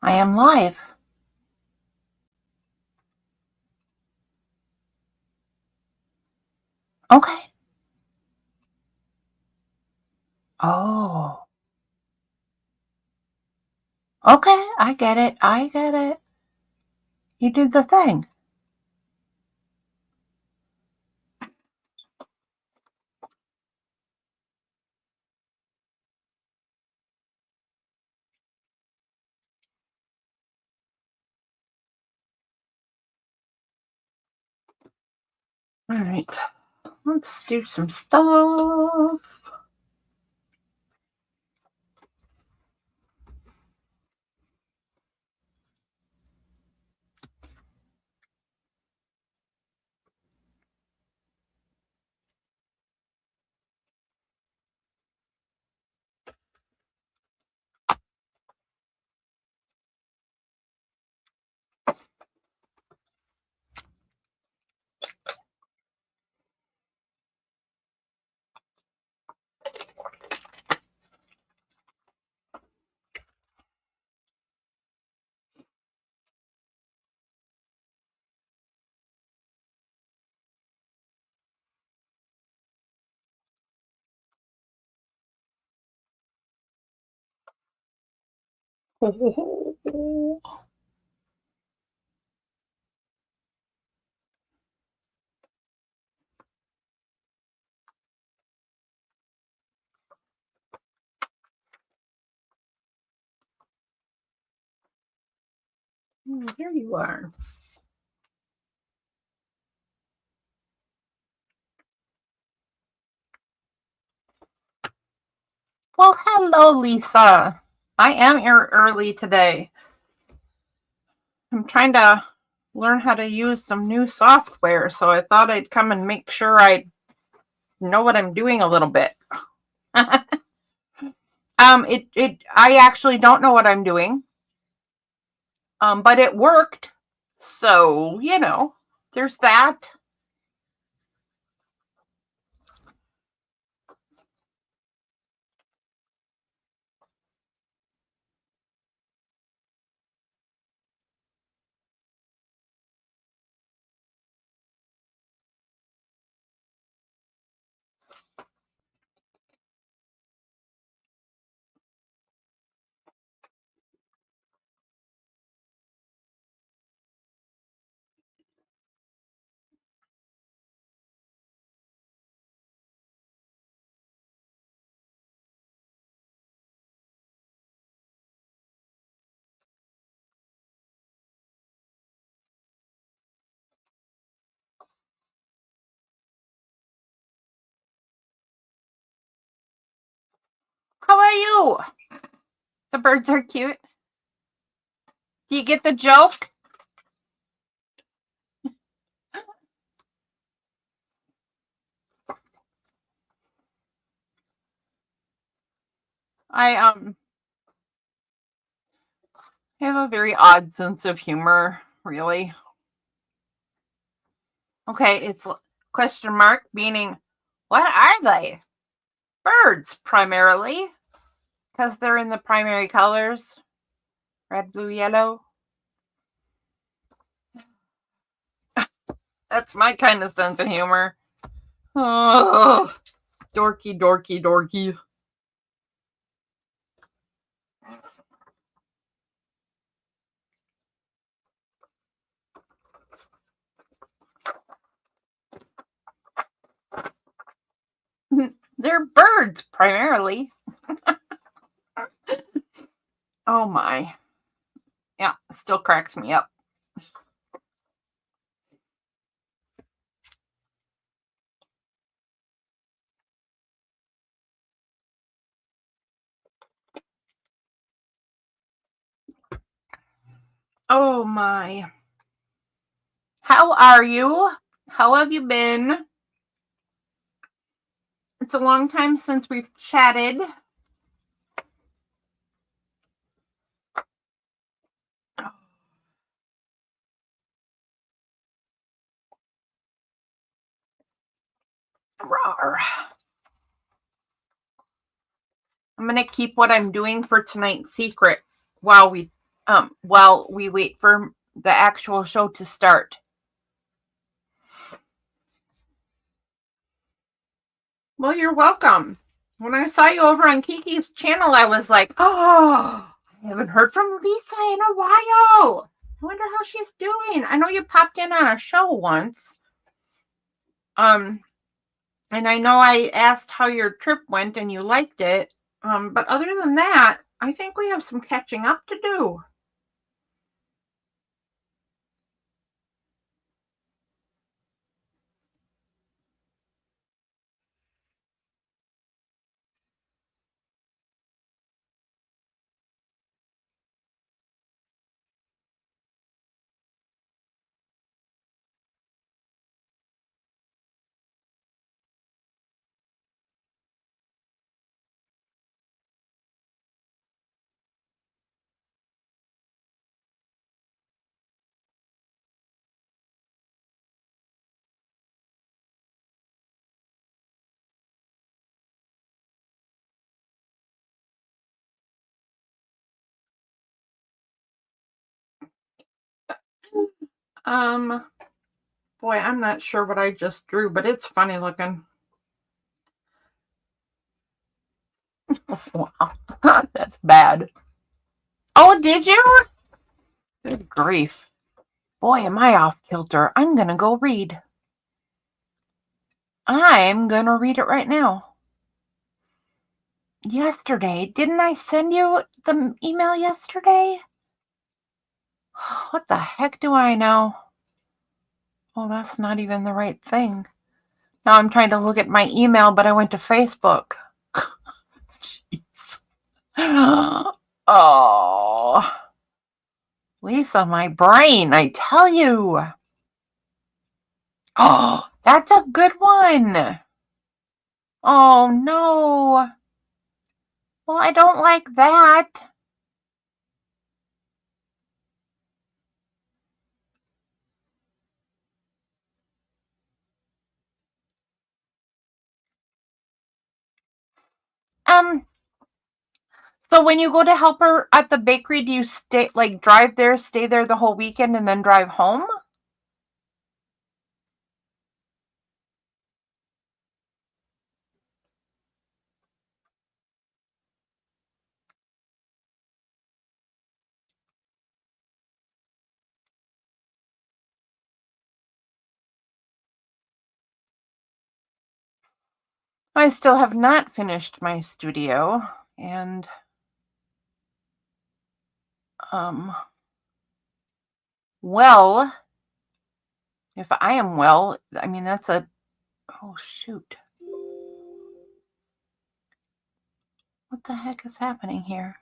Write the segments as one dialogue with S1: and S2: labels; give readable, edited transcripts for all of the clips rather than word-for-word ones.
S1: I am live. Okay. Oh. Okay. I get it. I get it. You did the thing. All right. Let's do some stuff. There you are. Well, hello, Lisa. I am here early today. I'm trying to learn how to use some new software, so I thought I'd come and make sure I know what I'm doing a little bit. I actually don't know what I'm doing. But it worked. So, there's that. How are you? The birds are cute. Do you get the joke? I have a very odd sense of humor, really. Okay, it's question mark meaning what are they? Birds primarily, because they're in the primary colors, red, blue, yellow. That's my kind of sense of humor. Oh, dorky, dorky, dorky. They're birds primarily. Oh my. Yeah, still cracks me up. Oh my. How are you? How have you been? It's a long time since we've chatted. Rawr. I'm going to keep what I'm doing for tonight secret while we while we wait for the actual show to start. Well, you're welcome. When I saw you over on Kiki's channel, I was like, oh, I haven't heard from Lisa in a while. I wonder how she's doing. I know you popped in on a show once. And I know I asked how your trip went and you liked it. But other than that, I think we have some catching up to do. Um, Boy, I'm not sure what I just drew, but it's funny looking. Wow, that's bad. Oh, did you? Good grief. Boy, am I off kilter. I'm going to go read. I'm going to read it right now. Yesterday, didn't I send you the email yesterday? What the heck do I know? Oh, that's not even the right thing. Now I'm trying to look at my email, but I went to Facebook. Jeez. Oh, Lisa, my brain, I tell you. Oh, that's a good one. Oh, no. Well, I don't like that. So when you go to help her at the bakery, do you drive there, stay there the whole weekend, and then drive home? I still have not finished my studio, and well, if I am well, I mean oh shoot. What the heck is happening here?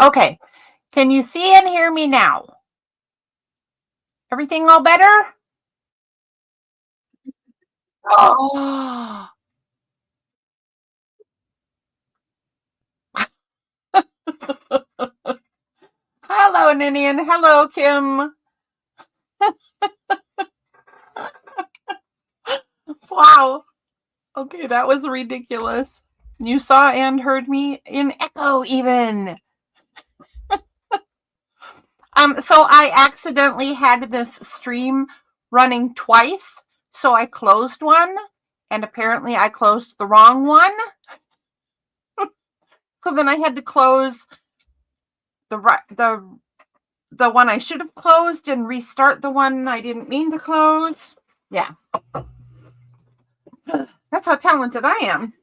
S1: Okay. Can you see and hear me now? Everything all better? Oh. Hello, Ninian. Hello, Kim. Wow. Okay, that was ridiculous. You saw and heard me in echo even. So I accidentally had this stream running twice, so I closed one, and apparently I closed the wrong one. So then I had to close the one I should have closed and restart the one I didn't mean to close. Yeah. That's how talented I am.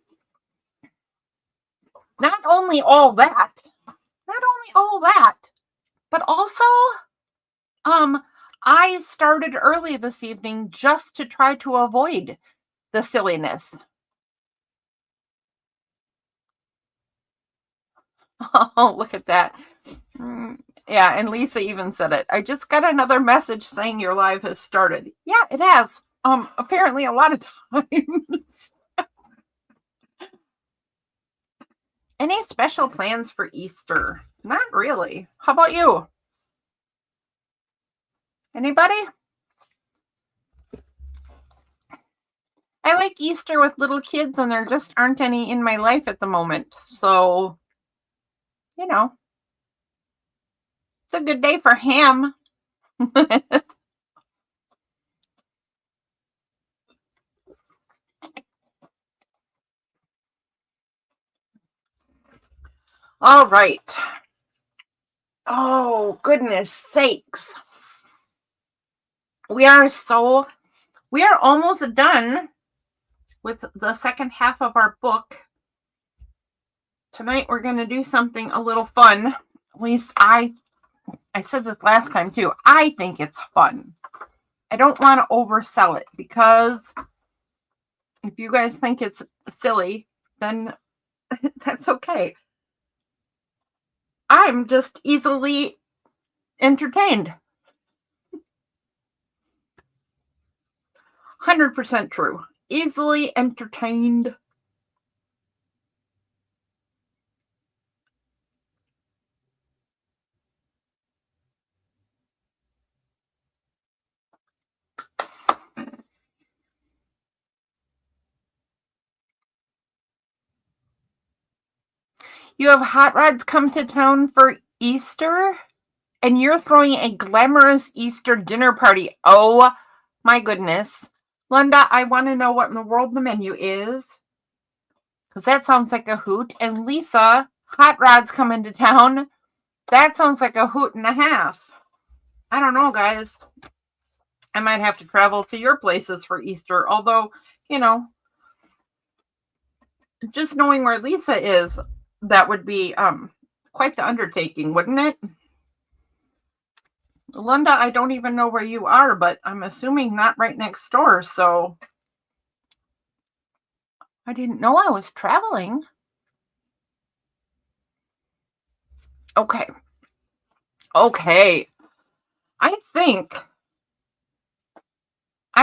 S1: Not only all that, but also, I started early this evening just to try to avoid the silliness. Oh, look at that. Yeah, and Lisa even said it. I just got another message saying your live has started. Yeah, it has. Apparently a lot of times. Any special plans for Easter? Not really. How about you? Anybody? I like Easter with little kids, and there just aren't any in my life at the moment. So, you know, it's a good day for ham. All right. Oh, goodness sakes. We are almost done with the second half of our book. Tonight we're going to do something a little fun. At least I said this last time too. I think it's fun. I don't want to oversell it, because if you guys think it's silly, then that's okay. I'm just easily entertained. 100% true. Easily entertained. You have hot rods come to town for Easter, and you're throwing a glamorous Easter dinner party. Oh my goodness. Linda, I want to know what in the world the menu is, because that sounds like a hoot. And Lisa, hot rods come into town. That sounds like a hoot and a half. I don't know, guys. I might have to travel to your places for Easter, although, just knowing where Lisa is, that would be quite the undertaking, wouldn't it? Linda, I don't even know where you are, but I'm assuming not right next door, so I didn't know I was traveling. Okay. I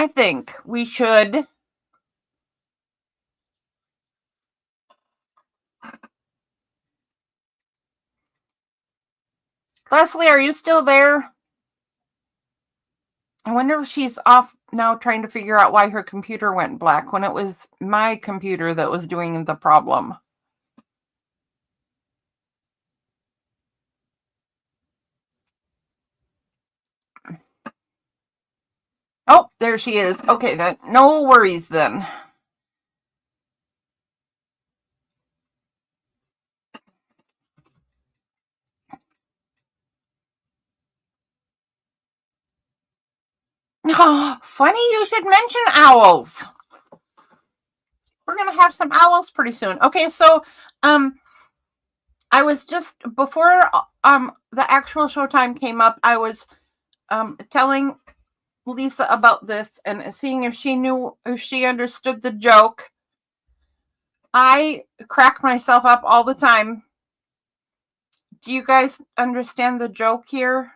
S1: think we should Leslie, are you still there? I wonder if she's off now trying to figure out why her computer went black when it was my computer that was doing the problem. Oh, there she is. Okay, then no worries then. Funny you should mention owls. We're going to have some owls pretty soon. Okay, so I was just, before the actual showtime came up, I was telling Lisa about this and seeing if she understood the joke. I crack myself up all the time Do you guys understand the joke here?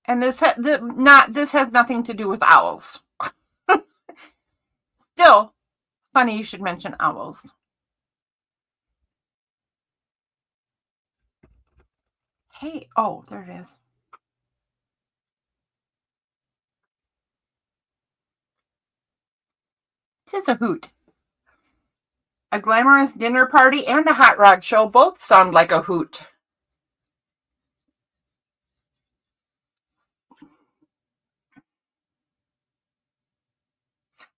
S1: And this has nothing to do with owls. Still, funny you should mention owls. Hey, oh, there it is. Tis a hoot. A glamorous dinner party and a hot rod show both sound like a hoot.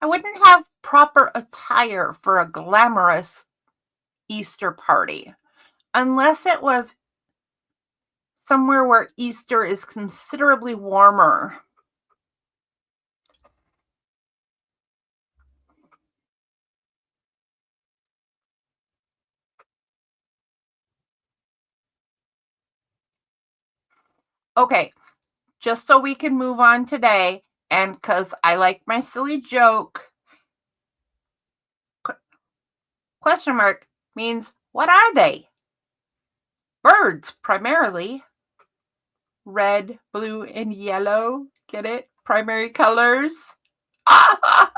S1: I wouldn't have proper attire for a glamorous Easter party unless it was somewhere where Easter is considerably warmer. Okay, just so we can move on today, and because I like my silly joke, question mark means what are they? Birds, primarily. Red, blue, and yellow. Get it? Primary colors. Like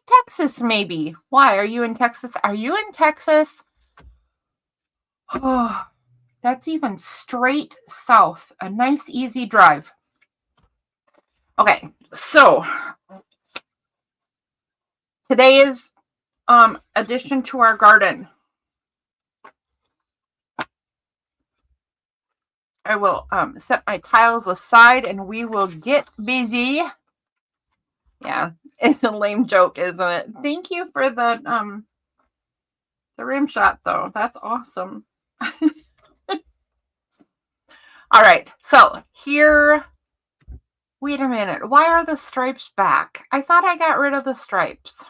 S1: Texas, maybe. Why? Are you in Texas? Are you in Texas? Oh, that's even straight south. A nice, easy drive. Okay, so today's addition to our garden. I will set my tiles aside and we will get busy. Yeah, it's a lame joke, isn't it? Thank you for the rim shot, though. That's awesome. All right, so here. Wait a minute. Why are the stripes back? I thought I got rid of the stripes.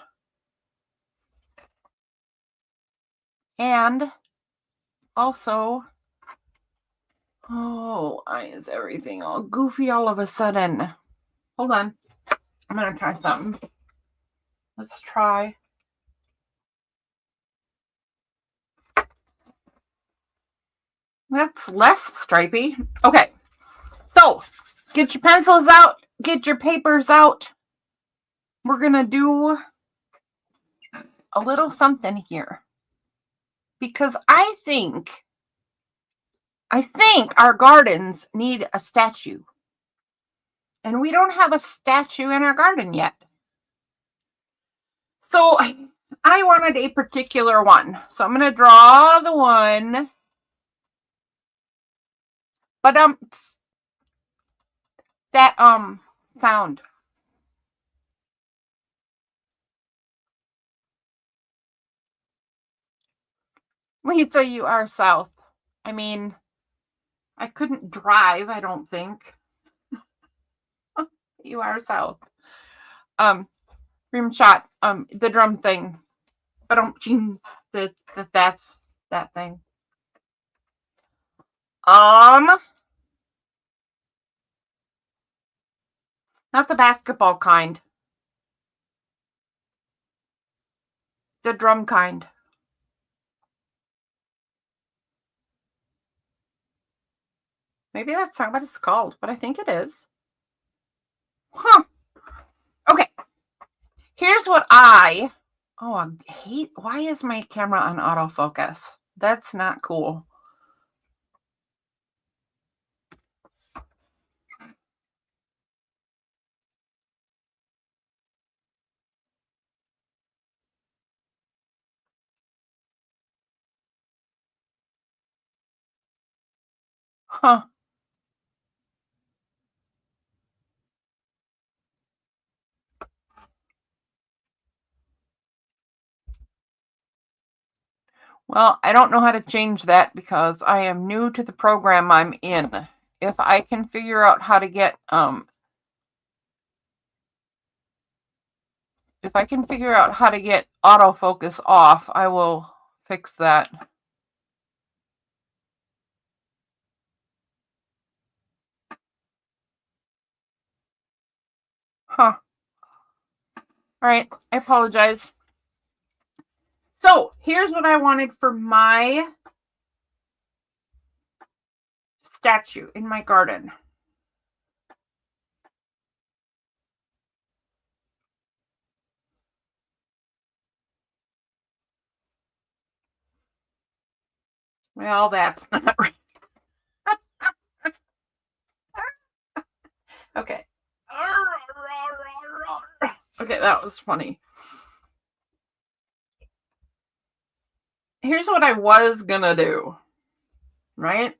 S1: And also, oh, why is everything all goofy all of a sudden? Hold on. I'm going to try something. Let's try. That's less stripy. Okay. So, get your pencils out. Get your papers out. We're going to do a little something here. Because I think our gardens need a statue. And we don't have a statue in our garden yet. So I wanted a particular one. So I'm going to draw the one. But that sound. Lisa, you are south. I mean, I couldn't drive, I don't think. You are south. Rim shot, the drum thing. But that's that thing. Not the basketball kind. The drum kind. Maybe that's not what it's called, but I think it is. Huh. Okay. Here's what I hate. Why is my camera on autofocus? That's not cool. Huh. Well, I don't know how to change that because I am new to the program I'm in. If I can figure out how to get autofocus off, I will fix that. Huh. All right, I apologize. So here's what I wanted for my statue in my garden. Well, that's not right. Okay. Okay, that was funny. Here's what I was gonna do, right?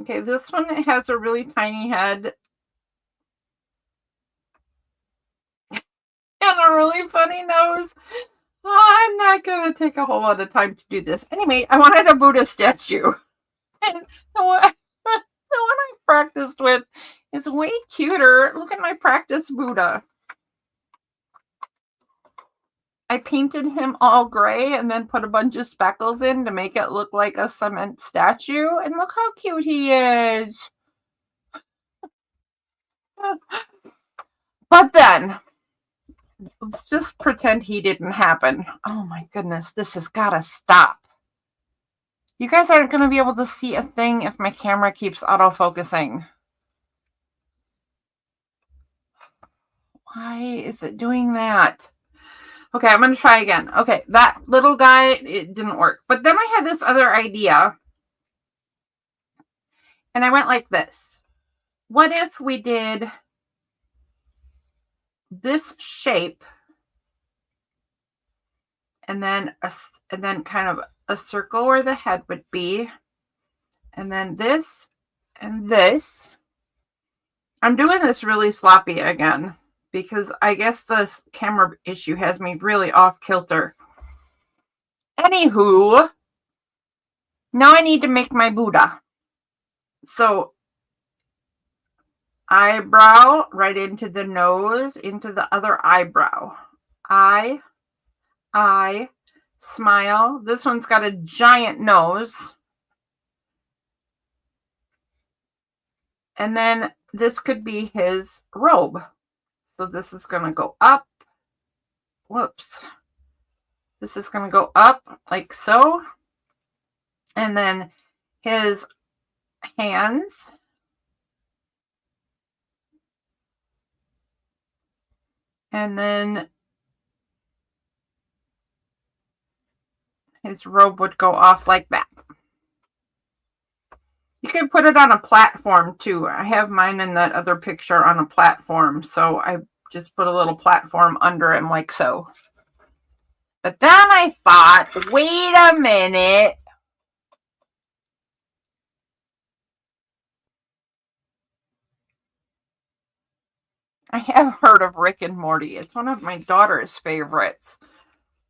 S1: Okay, this one has a really tiny head and a really funny nose. I'm not going to take a whole lot of time to do this. Anyway, I wanted a Buddha statue. And the one, the one I practiced with is way cuter. Look at my practice Buddha. I painted him all gray and then put a bunch of speckles in to make it look like a cement statue. And look how cute he is. But then, let's just pretend he didn't happen. Oh my goodness, this has got to stop. You guys aren't going to be able to see a thing if my camera keeps autofocusing. Why is it doing that? Okay, I'm going to try again. Okay, that little guy, it didn't work. But then I had this other idea. And I went like this. What if we did this shape and then kind of a circle where the head would be, and then this and this. I'm doing this really sloppy again because I guess this camera issue has me really off kilter. Anywho, now I need to make my Buddha. So eyebrow right into the nose, into the other eyebrow. Eye, smile. This one's got a giant nose. And then this could be his robe. So this is going to go up. Whoops. This is going to go up like so. And then his hands. And then his robe would go off like that. You can put it on a platform too. I have mine in that other picture on a platform. So I just put a little platform under him like so. But then I thought, wait a minute. I have heard of Rick and Morty. It's one of my daughter's favorites.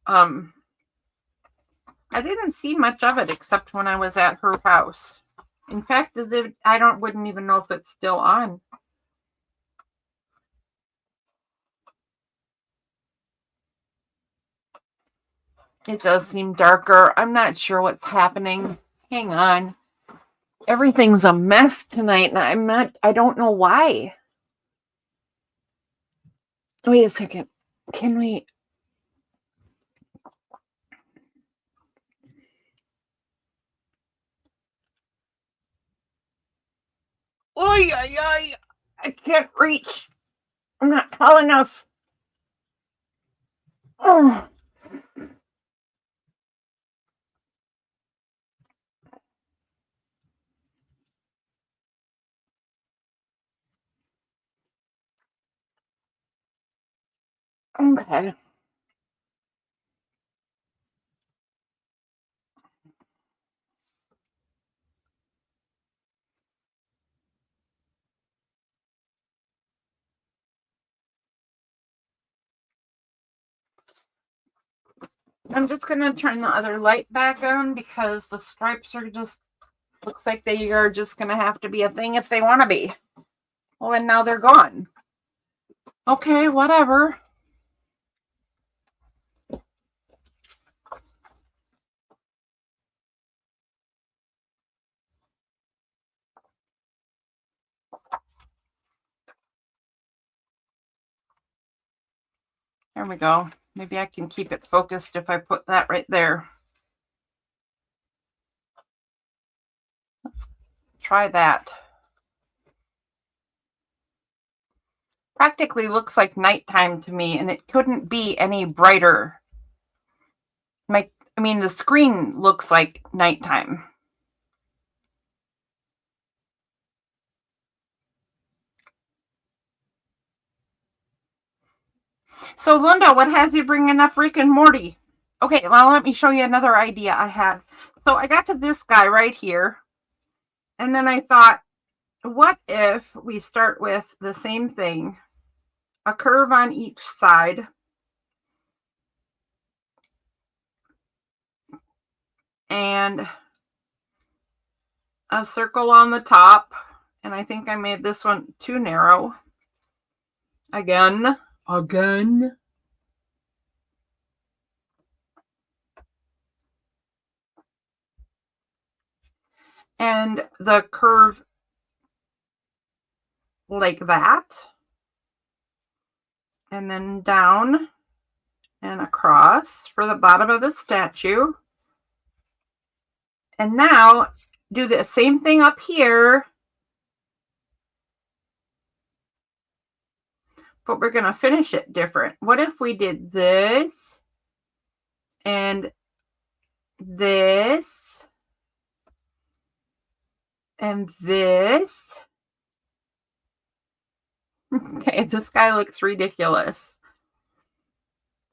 S1: I didn't see much of it except when I was at her house. In fact, wouldn't even know if it's still on. It does seem darker. I'm not sure what's happening. Hang on. Everything's a mess tonight, and I don't know why. Wait a second. Can we... Oy, oy, oy. I can't reach. I'm not tall enough. Oh. Okay. I'm just going to turn the other light back on because the stripes are just Looks like they are just going to have to be a thing if they want to be. Well, and now they're gone. Okay, whatever. There we go. Maybe I can keep it focused if I put that right there. Let's try that. Practically looks like nighttime to me, and it couldn't be any brighter. The screen looks like nighttime. So, Linda, what has you bringing up Rick and Morty? Okay, well, let me show you another idea I had. So I got to this guy right here, and then I thought, what if we start with the same thing, a curve on each side, and a circle on the top, and I think I made this one too narrow. Again. And the curve like that, and then down and across for the bottom of the statue. And now do the same thing up here, but we're going to finish it different. What if we did this and this and this? Okay, this guy looks ridiculous.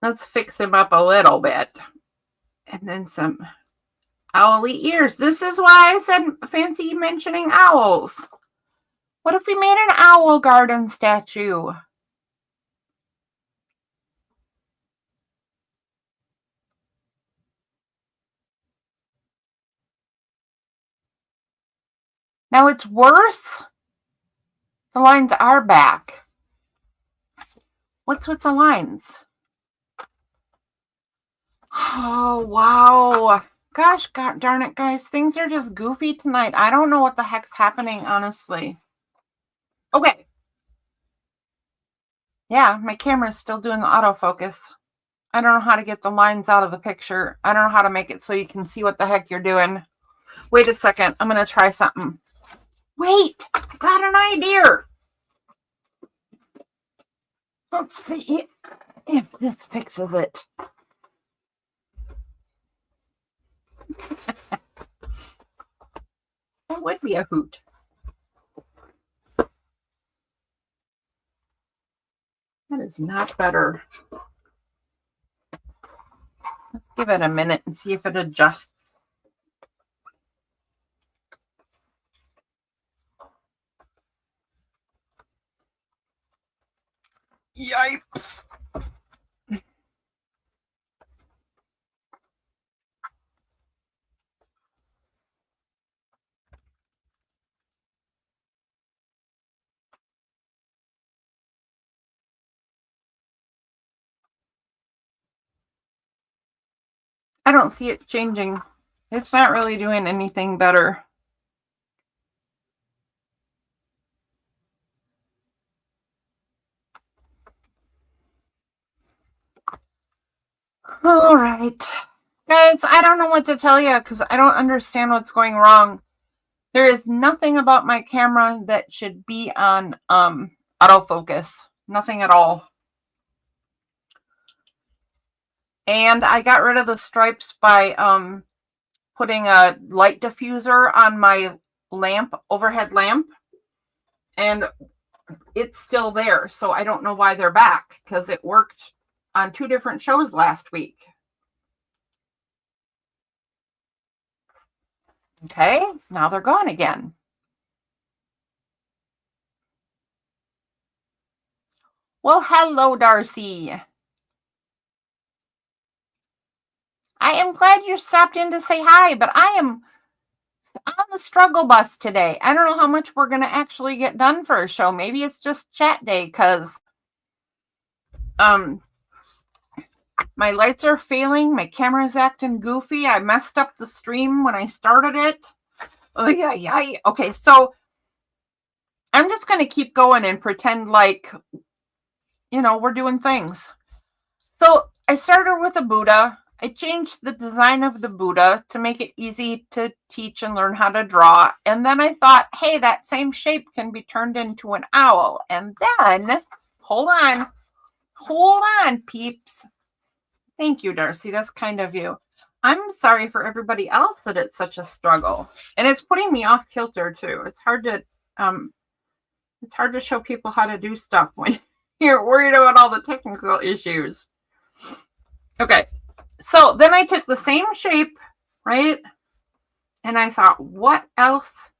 S1: Let's fix him up a little bit. And then some owly ears. This is why I said fancy mentioning owls. What if we made an owl garden statue? Now it's worse. The lines are back. What's with the lines? Oh, wow. Gosh, God darn it, guys. Things are just goofy tonight. I don't know what the heck's happening, honestly. Okay. Yeah, my camera's still doing autofocus. I don't know how to get the lines out of the picture. I don't know how to make it so you can see what the heck you're doing. Wait a second. I'm going to try something. Wait, I got an idea. Let's see if this fixes it. That would be a hoot. That is not better. Let's give it a minute and see if it adjusts. Yipes. I don't see it changing. It's not really doing anything better. All right. Guys, I don't know what to tell you because I don't understand what's going wrong. There is nothing about my camera that should be on autofocus. Nothing at all. And I got rid of the stripes by putting a light diffuser on my lamp, overhead lamp. And it's still there. So I don't know why they're back because it worked on 2 different shows last week. Okay, now they're gone again. Well, hello, Darcy. I am glad you stopped in to say hi, but I am on the struggle bus today. I don't know how much we're going to actually get done for a show. Maybe it's just chat day because my lights are failing. My camera's acting goofy. I messed up the stream when I started it. Oh, yeah. Okay, so I'm just going to keep going and pretend like, we're doing things. So I started with a Buddha. I changed the design of the Buddha to make it easy to teach and learn how to draw. And then I thought, hey, that same shape can be turned into an owl. And then, hold on, peeps. Thank you, Darcy. That's kind of you. I'm sorry for everybody else that it's such a struggle. And it's putting me off kilter too. It's hard to show people how to do stuff when you're worried about all the technical issues. Okay. So then I took the same shape, right? And I thought, what else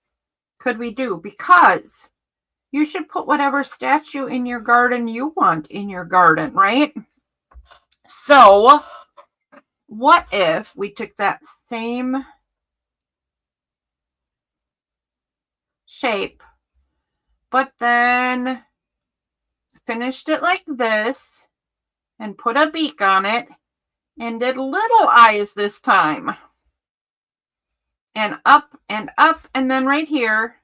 S1: could we do? Because you should put whatever statue in your garden you want in your garden, right? So what if we took that same shape, but then finished it like this and put a beak on it and did little eyes this time. And up, and then right here,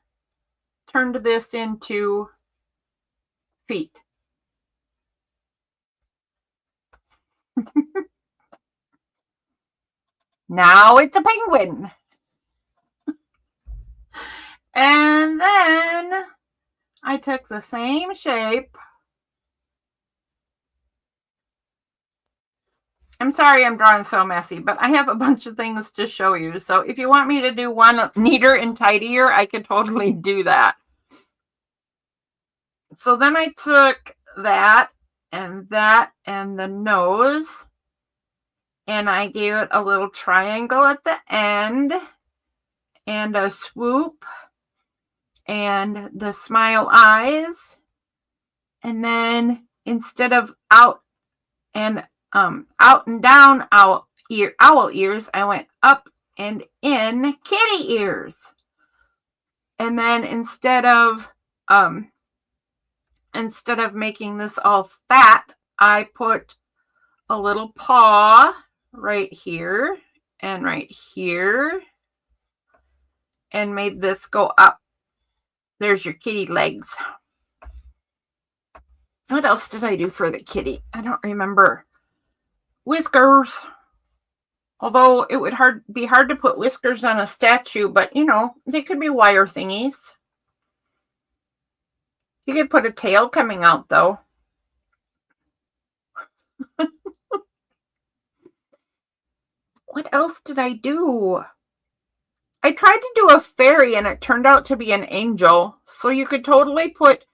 S1: turned this into feet. Now it's a penguin. And then I took the same shape. I'm sorry I'm drawing so messy, but I have a bunch of things to show you. So if you want me to do one neater and tidier, I could totally do that. So then I took that and the nose, and I gave it a little triangle at the end and a swoop and the smile eyes. And then instead of out and down owl ears, I went up and in kitty ears. And then instead of making this all fat, I put a little paw right here and right here and made this go up. There's your kitty legs. What else did I do for the kitty? I don't remember. Whiskers. Although it would be hard to put whiskers on a statue, but they could be wire thingies. You could put a tail coming out though. What else did I do? I tried to do a fairy and it turned out to be an angel. So you could totally put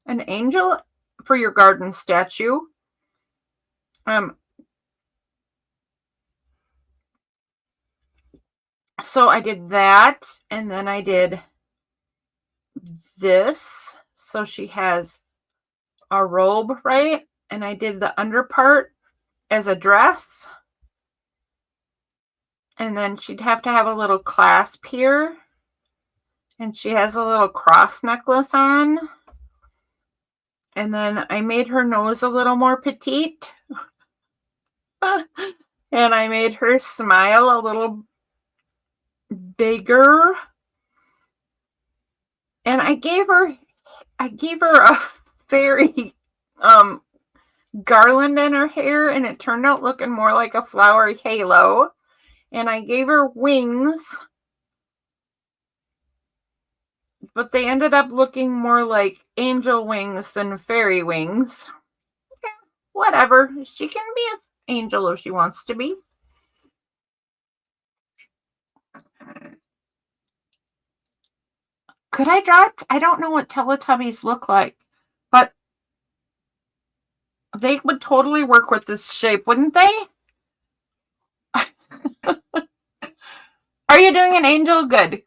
S1: an angel for your garden statue. So I did that, and then I did this. So she has a robe, right? And I did the under part as a dress. And then she'd have to have a little clasp here. And she has a little cross necklace on. And then I made her nose a little more petite. And I made her smile a little bigger. And I gave her a fairy garland in her hair, and it turned out looking more like a flowery halo. And I gave her wings, but they ended up looking more like angel wings than fairy wings. Yeah, whatever. She can be an angel if she wants to be. Could I draw it? I don't know what Teletubbies look like, but they would totally work with this shape, wouldn't they? Are you doing an angel? Good.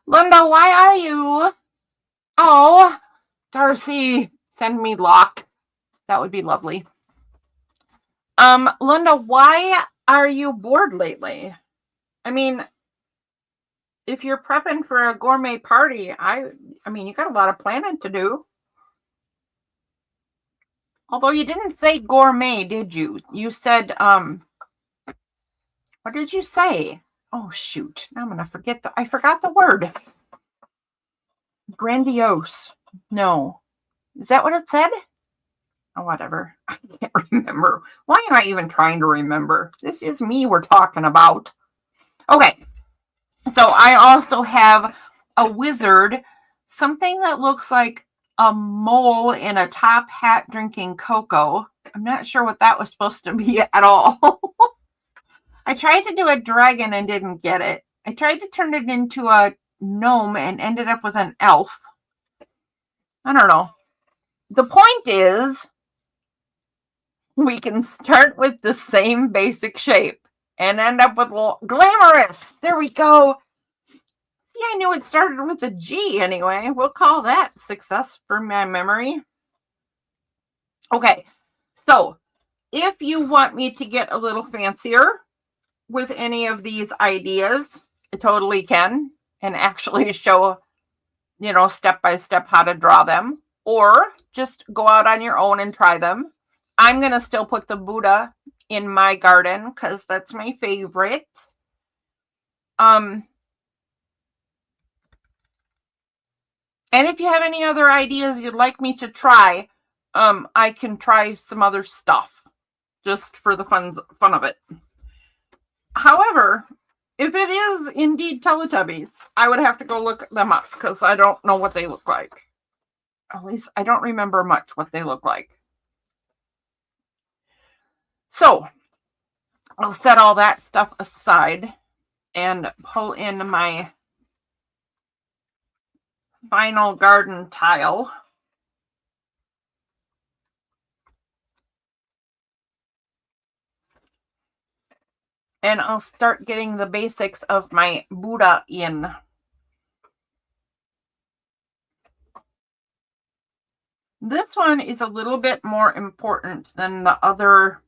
S1: Linda, why are you? Oh, Darcy, send me Locke. That would be lovely. Linda, why are you bored lately? I mean, if you're prepping for a gourmet party, I mean, you got a lot of planning to do. Although you didn't say gourmet, did you? You said, what did you say? Oh shoot. Now I'm gonna forget I forgot the word. Grandiose. No. Is that what it said? Oh, whatever. I can't remember. Why am I even trying to remember? This is me we're talking about. Okay. So I also have a wizard, something that looks like a mole in a top hat drinking cocoa. I'm not sure what that was supposed to be at all. I tried to do a dragon and didn't get it. I tried to turn it into a gnome and ended up with an elf. I don't know. The point is, we can start with the same basic shape and end up with glamorous. There we go. See, I knew it started with a G anyway. We'll call that success for my memory. Okay, so if you want me to get a little fancier with any of these ideas, I totally can, and actually show, step by step how to draw them, or just go out on your own and try them. I'm going to still put the Buddha in my garden because that's my favorite. And if you have any other ideas you'd like me to try, I can try some other stuff just for the fun of it. However, if it is indeed Teletubbies, I would have to go look them up because I don't know what they look like. At least I don't remember much what they look like. So I'll set all that stuff aside and pull in my final garden tile. And I'll start getting the basics of my Buddha in. This one is a little bit more important than the other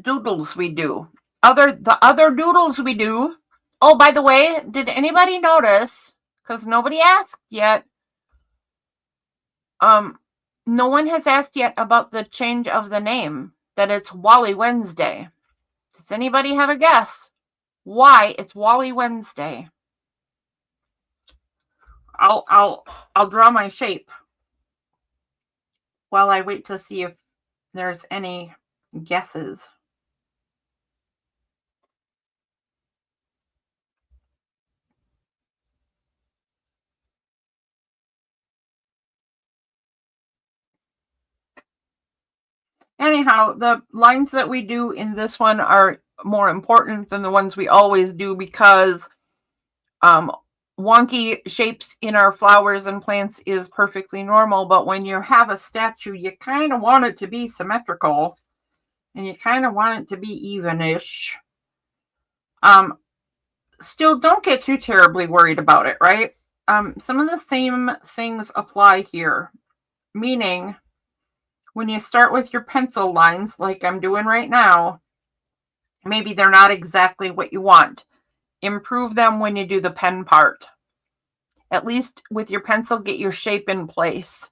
S1: doodles we do. The other doodles we do. Oh, by the way, did anybody notice? Because nobody asked yet. No one has asked yet about the change of the name. That it's Wolly Wednesday. Does anybody have a guess why it's Wolly Wednesday? I'll draw my shape while I wait to see if there's any guesses. Anyhow, the lines that we do in this one are more important than the ones we always do because wonky shapes in our flowers and plants is perfectly normal, but when you have a statue, you kind of want it to be symmetrical and you kind of want it to be evenish. Still, don't get too terribly worried about it, right? Some of the same things apply here, meaning when you start with your pencil lines, like I'm doing right now, maybe they're not exactly what you want. Improve them when you do the pen part. At least with your pencil, get your shape in place.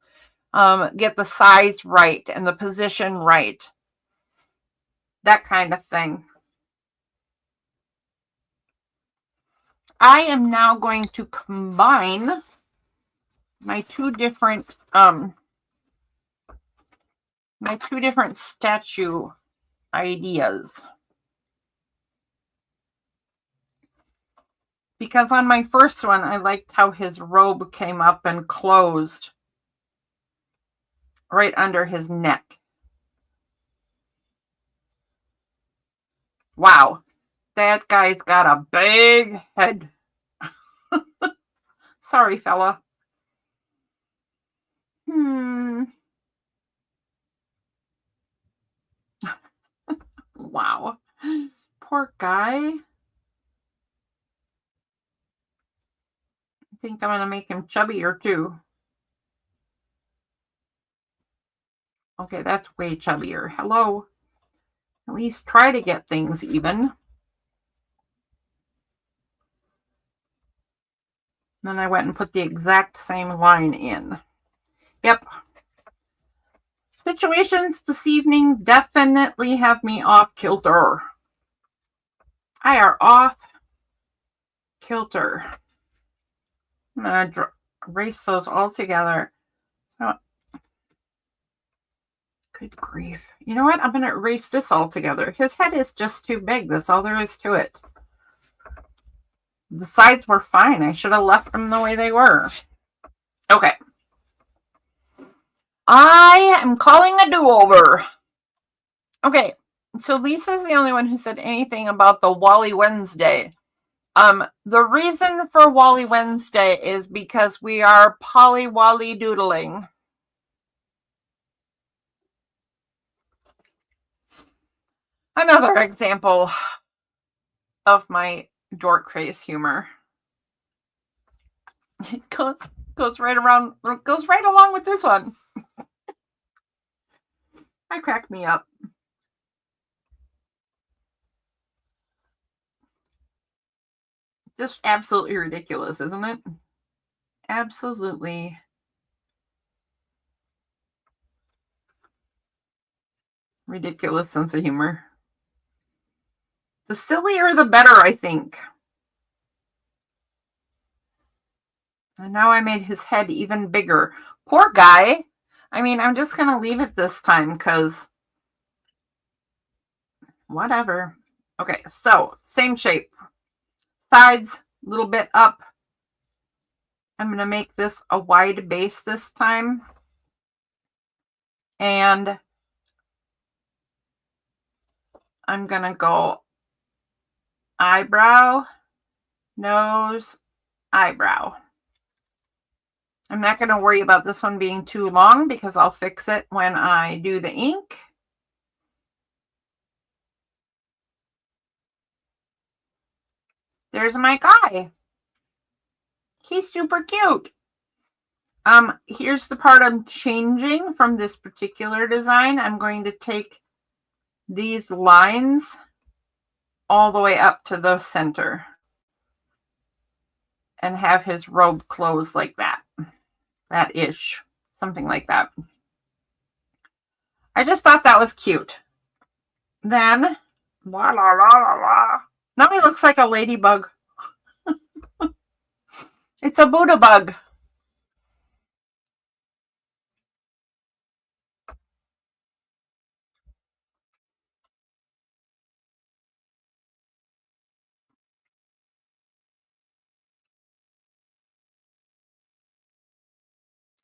S1: Get the size right and the position right. That kind of thing. I am now going to combine my two different statue ideas. Because on my first one, I liked how his robe came up and closed right under his neck. Wow, that guy's got a big head. Sorry, fella. Wow. Poor guy. I think I'm going to make him chubbier too. Okay, that's way chubbier. Hello. At least try to get things even. Then I went and put the exact same line in. Yep. Situations this evening definitely have me off kilter. I are off kilter. I'm going to erase those all together. So, good grief. You know what? I'm going to erase this all together. His head is just too big. That's all there is to it. The sides were fine. I should have left them the way they were. Okay. I am calling a do-over. Okay. So Lisa's the only one who said anything about the Wolly Wednesday. The reason for Wolly Wednesday is because we are polly-wolly doodling. Another example of my dork face humor. It goes right along with this one. That cracked me up. Just absolutely ridiculous, isn't it? Absolutely ridiculous sense of humor. The sillier, the better, I think. And now I made his head even bigger. Poor guy. I mean, I'm just going to leave it this time because whatever. Okay, so same shape. Sides, a little bit up. I'm going to make this a wide base this time. And I'm going to go eyebrow, nose, eyebrow. I'm not going to worry about this one being too long because I'll fix it when I do the ink. There's my guy. He's super cute. Here's the part I'm changing from this particular design. I'm going to take these lines all the way up to the center and have his robe close like that. That-ish. Something like that. I just thought that was cute. Then, la la la la la. Now he looks like a ladybug. It's a Buddha bug.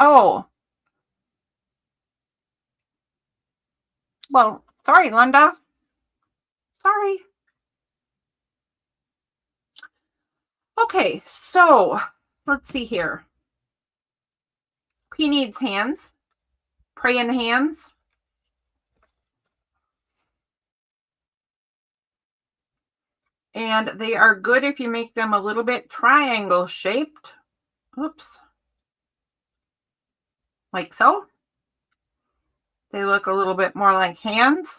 S1: Oh. Well, sorry, Linda. Sorry. Okay, so let's see here. He needs hands. Praying hands. And they are good if you make them a little bit triangle shaped. Oops. Like so. They look a little bit more like hands.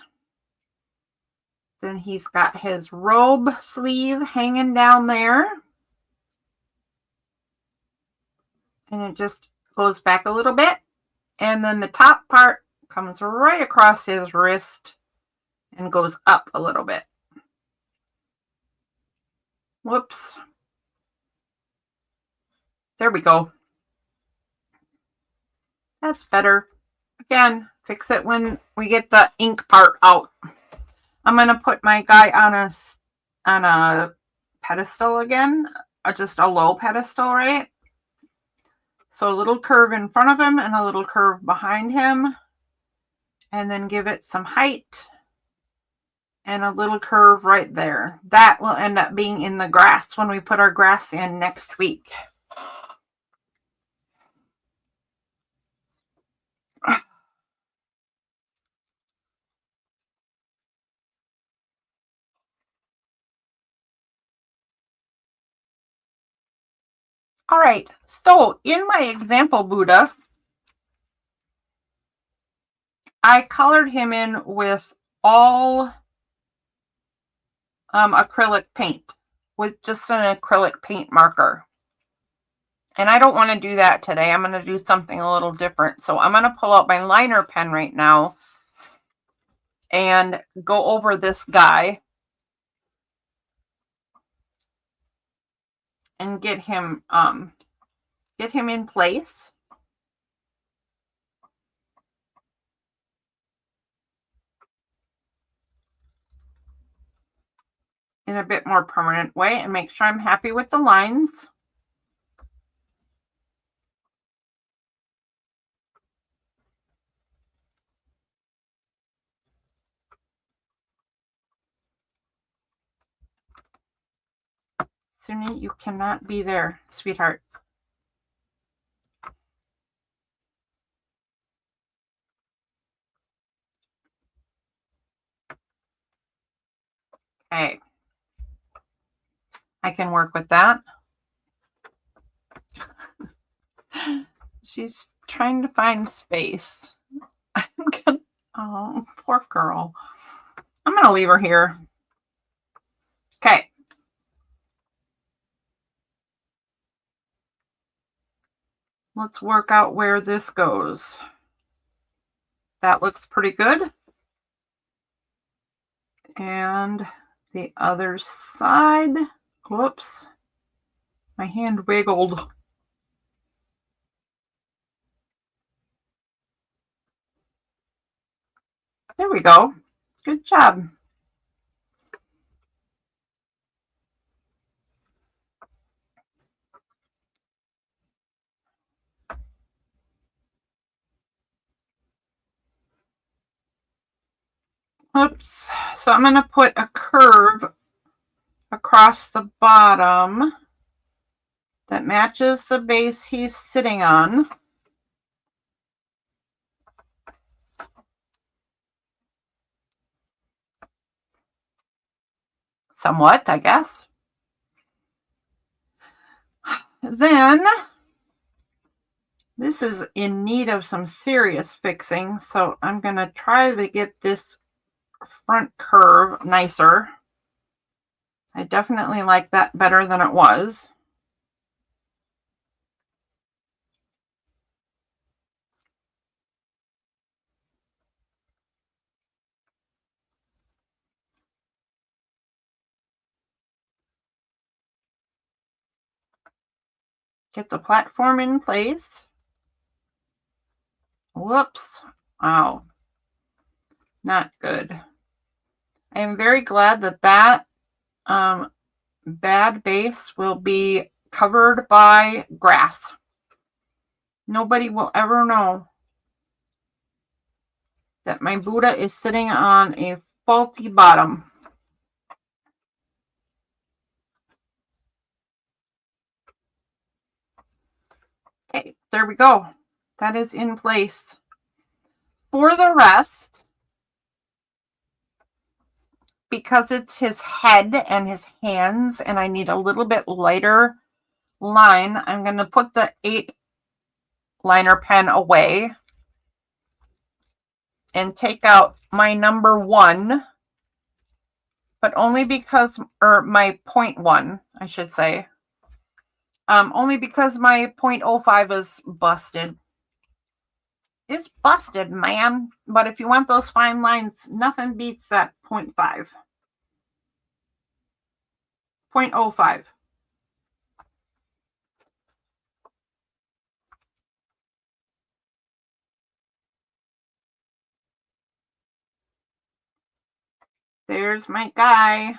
S1: Then he's got his robe sleeve hanging down there. And it just goes back a little bit. And then the top part comes right across his wrist and goes up a little bit. Whoops. There we go. That's better. Again, fix it when we get the ink part out. I'm going to put my guy on a pedestal again, just a low pedestal, right? So a little curve in front of him and a little curve behind him. And then give it some height and a little curve right there. That will end up being in the grass when we put our grass in next week. All right, so in my example Buddha, I colored him in with all acrylic paint, with just an acrylic paint marker. And I don't want to do that today. I'm going to do something a little different. So I'm going to pull out my liner pen right now and go over this guy and get him in place. In a bit more permanent way, and make sure I'm happy with the lines. Suni, you cannot be there, sweetheart. Okay. I can work with that. She's trying to find space. Oh, poor girl. I'm going to leave her here. Okay. Let's work out where this goes. That looks pretty good. And the other side. Whoops. My hand wiggled. There we go. Good job. Oops. So I'm going to put a curve across the bottom that matches the base he's sitting on. Somewhat, I guess. Then, this is in need of some serious fixing, so I'm going to try to get this front curve nicer. I definitely like that better than it was. Get the platform in place. Whoops. Wow. Not good. I am very glad that that bad base will be covered by grass. Nobody will ever know that my Buddha is sitting on a faulty bottom. Okay, there we go. That is in place. For the rest, because it's his head and his hands, and I need a little bit lighter line, I'm going to put the 8 liner pen away and take out my number 1, but only because, or my 0.1, I should say. Only because my 0.05 is busted. It's busted, man. But if you want those fine lines, nothing beats that 0.5. 0.05. There's my guy.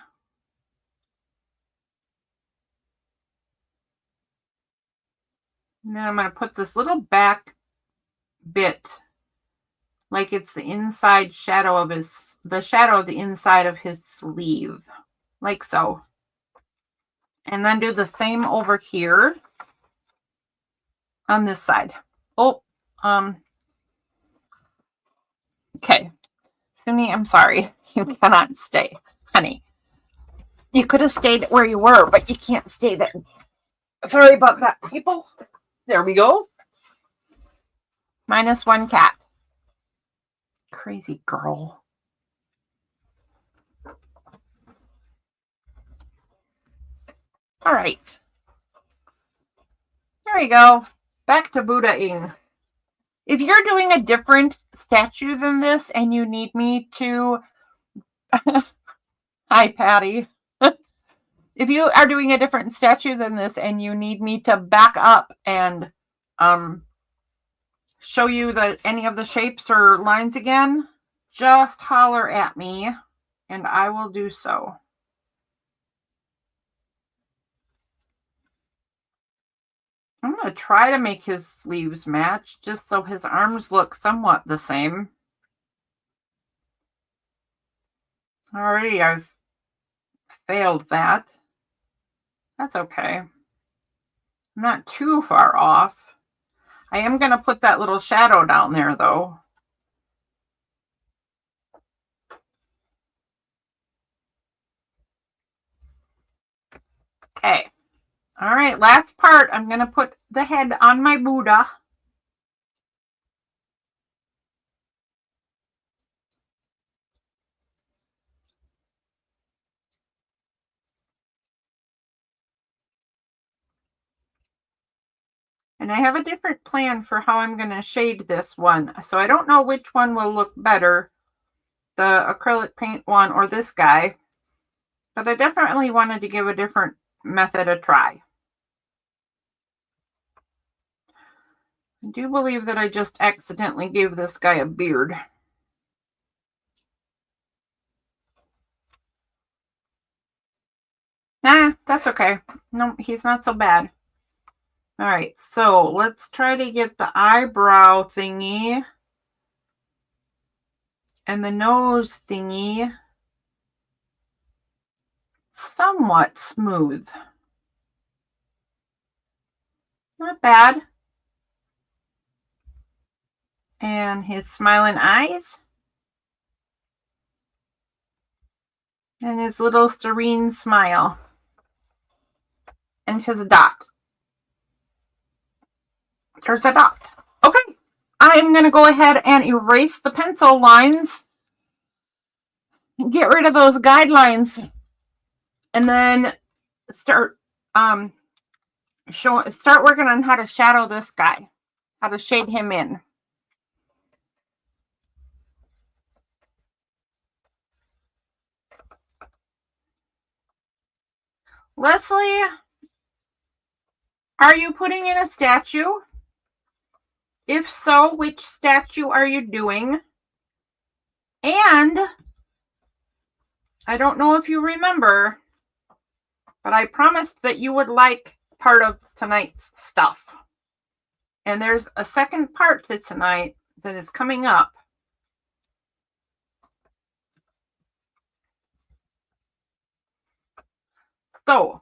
S1: And then I'm going to put this little back bit like it's the inside shadow of the shadow of the inside of his sleeve, like so. And then do the same over here on this side. Oh, okay. Suni, I'm sorry. You cannot stay, honey. You could have stayed where you were, but you can't stay there. Sorry about that, people. There we go. -1 cat. Crazy girl. All right. There we go. Back to Buddha-ing. If you're doing a different statue than this and you need me to... Hi, Patty. If you are doing a different statue than this and you need me to back up and show you any of the shapes or lines again, just holler at me and I will do so. I'm going to try to make his sleeves match just so his arms look somewhat the same. Already I've failed that. That's okay. I'm not too far off. I am going to put that little shadow down there though. Okay. All right, last part. I'm going to put the head on my Buddha. And I have a different plan for how I'm going to shade this one. So I don't know which one will look better, the acrylic paint one or this guy. But I definitely wanted to give a different method a try. I do believe that I just accidentally gave this guy a beard. Nah, that's okay. No, he's not so bad. All right, so let's try to get the eyebrow thingy and the nose thingy somewhat smooth. Not bad. And his smiling eyes. And his little serene smile. And his dot. There's a dot. Okay. I'm going to go ahead and erase the pencil lines. Get rid of those guidelines. And then start working on how to shadow this guy. How to shade him in. Leslie, are you putting in a statue? If so, which statue are you doing? And I don't know if you remember, but I promised that you would like part of tonight's stuff. And there's a second part to tonight that is coming up. So,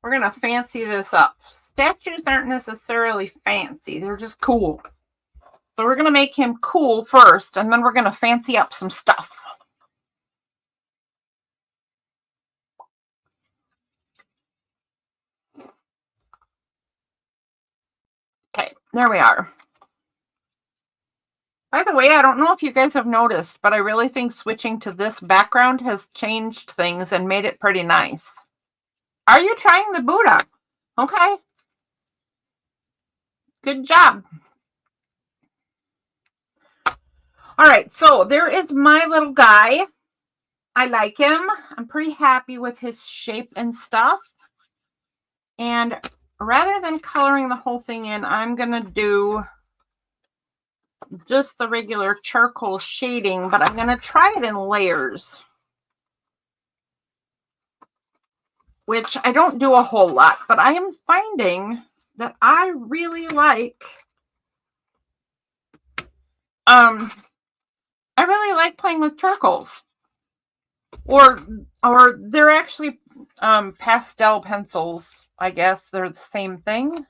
S1: we're going to fancy this up. Statues aren't necessarily fancy. They're just cool. So we're going to make him cool first, and then we're going to fancy up some stuff. Okay, there we are. By the way, I don't know if you guys have noticed, but I really think switching to this background has changed things and made it pretty nice. Are you trying the Buddha? Okay. Good job. All right, so there is my little guy. I like him. I'm pretty happy with his shape and stuff. And rather than coloring the whole thing in, I'm going to do just the regular charcoal shading, but I'm going to try it in layers, which I don't do a whole lot, but I am finding that I really like playing with charcoals, or they're actually pastel pencils. I guess they're the same thing,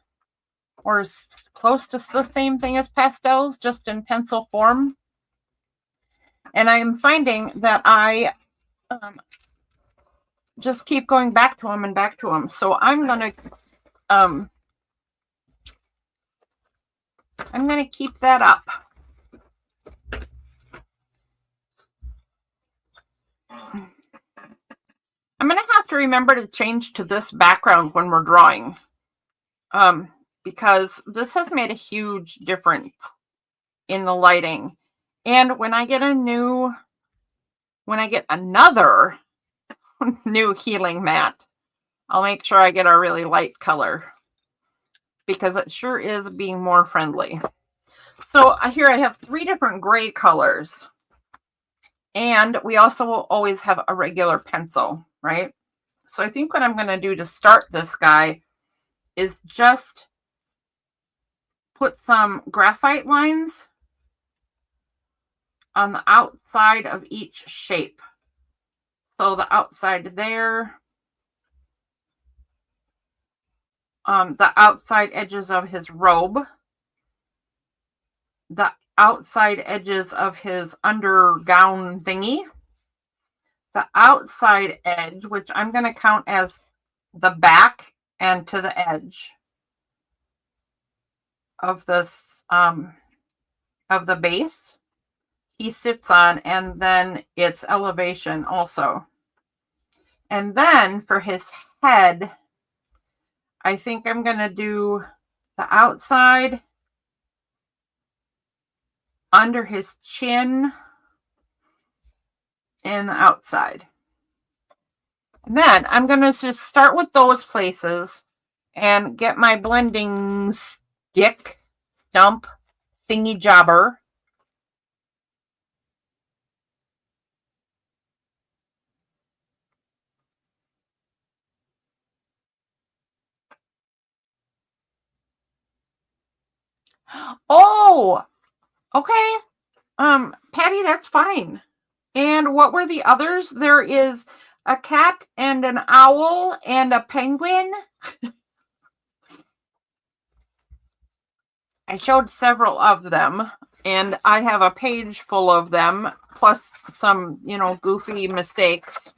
S1: or close to the same thing as pastels, just in pencil form. And I am finding that I just keep going back to them and back to them. So I'm gonna keep that up. I'm gonna have to remember to change to this background when we're drawing, because this has made a huge difference in the lighting. And when I get another new healing mat, I'll make sure I get a really light color, because it sure is being more friendly. So here I have 3 different gray colors, and we also will always have a regular pencil, right? So I think what I'm going to do to start this guy is just put some graphite lines on the outside of each shape. So the outside there, the outside edges of his robe, the outside edges of his undergown thingy, the outside edge, which I'm going to count as the back and to the edge of this of the base he sits on, and then its elevation also. And then for his head, I think I'm going to do the outside under his chin and the outside. And then I'm going to just start with those places and get my blending stick, stump, thingy jobber. Oh, okay. Patty, that's fine. And what were the others? There is a cat and an owl and a penguin. I showed several of them, and I have a page full of them, plus some, goofy mistakes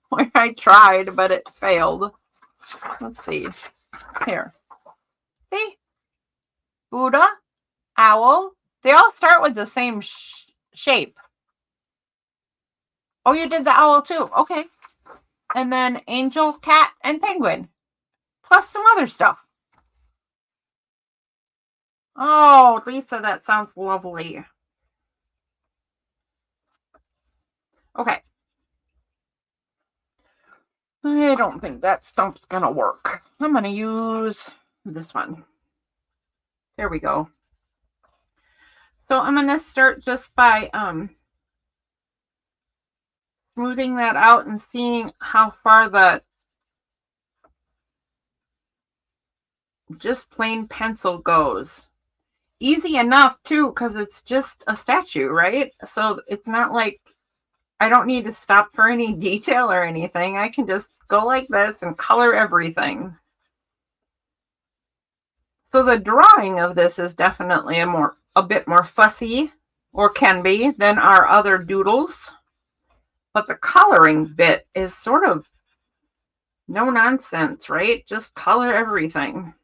S1: where I tried, but it failed. Let's see. Here. See? Buddha, owl. They all start with the same shape. Oh, you did the owl too. Okay. And then angel, cat, and penguin. Plus some other stuff. Oh, Lisa, that sounds lovely. Okay. I don't think that stump's going to work. I'm going to use this one. There we go. So I'm going to start just by smoothing that out and seeing how far the just plain pencil goes. Easy enough too, because it's just a statue, right? So it's not like I don't need to stop for any detail or anything. I can just go like this and color everything. So the drawing of this is definitely a bit more fussy, or can be, than our other doodles. But the coloring bit is sort of no nonsense, right? Just color everything.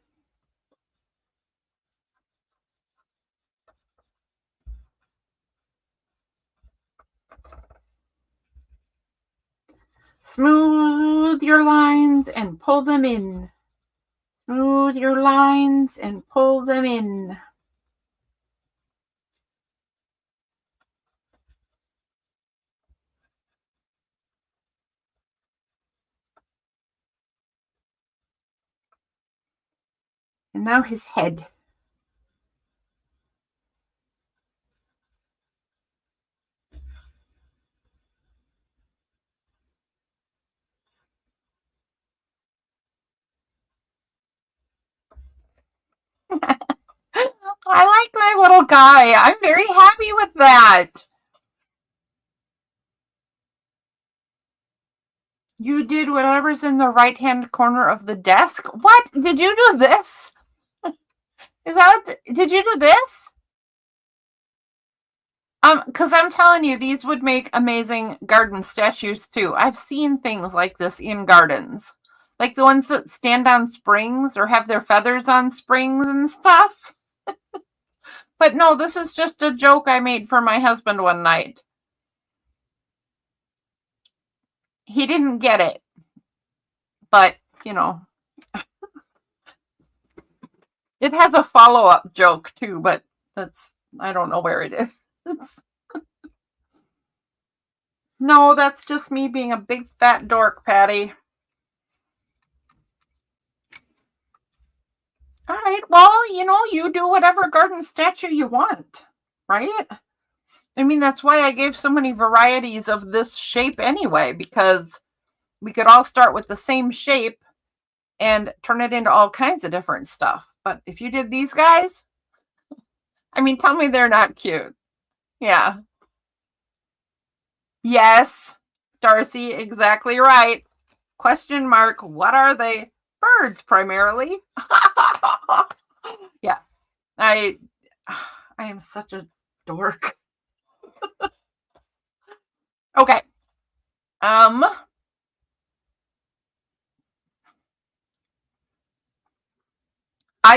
S1: Smooth your lines and pull them in. Smooth your lines and pull them in. And now his head. I like my little guy. I'm very happy with that. You did whatever's in the right-hand corner of the desk? What? Did you do this? Did you do this? Because I'm telling you, these would make amazing garden statues too. I've seen things like this in gardens. Like the ones that stand on springs or have their feathers on springs and stuff. But no, this is just a joke I made for my husband one night. He didn't get it. But, you know, it has a follow-up joke too, but I don't know where it is. No, that's just me being a big fat dork, Patty. All right, well, you do whatever garden statue you want, right? I mean, that's why I gave so many varieties of this shape anyway, because we could all start with the same shape and turn it into all kinds of different stuff. But if you did these guys, I mean, tell me they're not cute. Yeah. Yes, Darcy, exactly right. Question mark, what are they? Birds primarily. Yeah. I am such a dork. Okay. I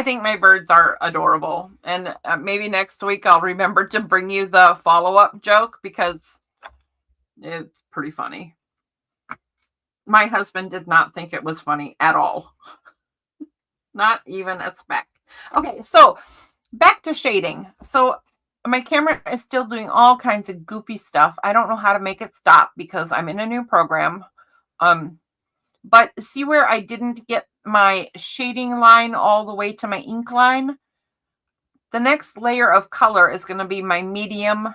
S1: think my birds are adorable. And maybe next week I'll remember to bring you the follow-up joke because it's pretty funny. My husband did not think it was funny at all. Not even a speck. Okay, so back to shading. So my camera is still doing all kinds of goofy stuff. I don't know how to make it stop because I'm in a new program. But see where I didn't get my shading line all the way to my ink line? The next layer of color is going to be my medium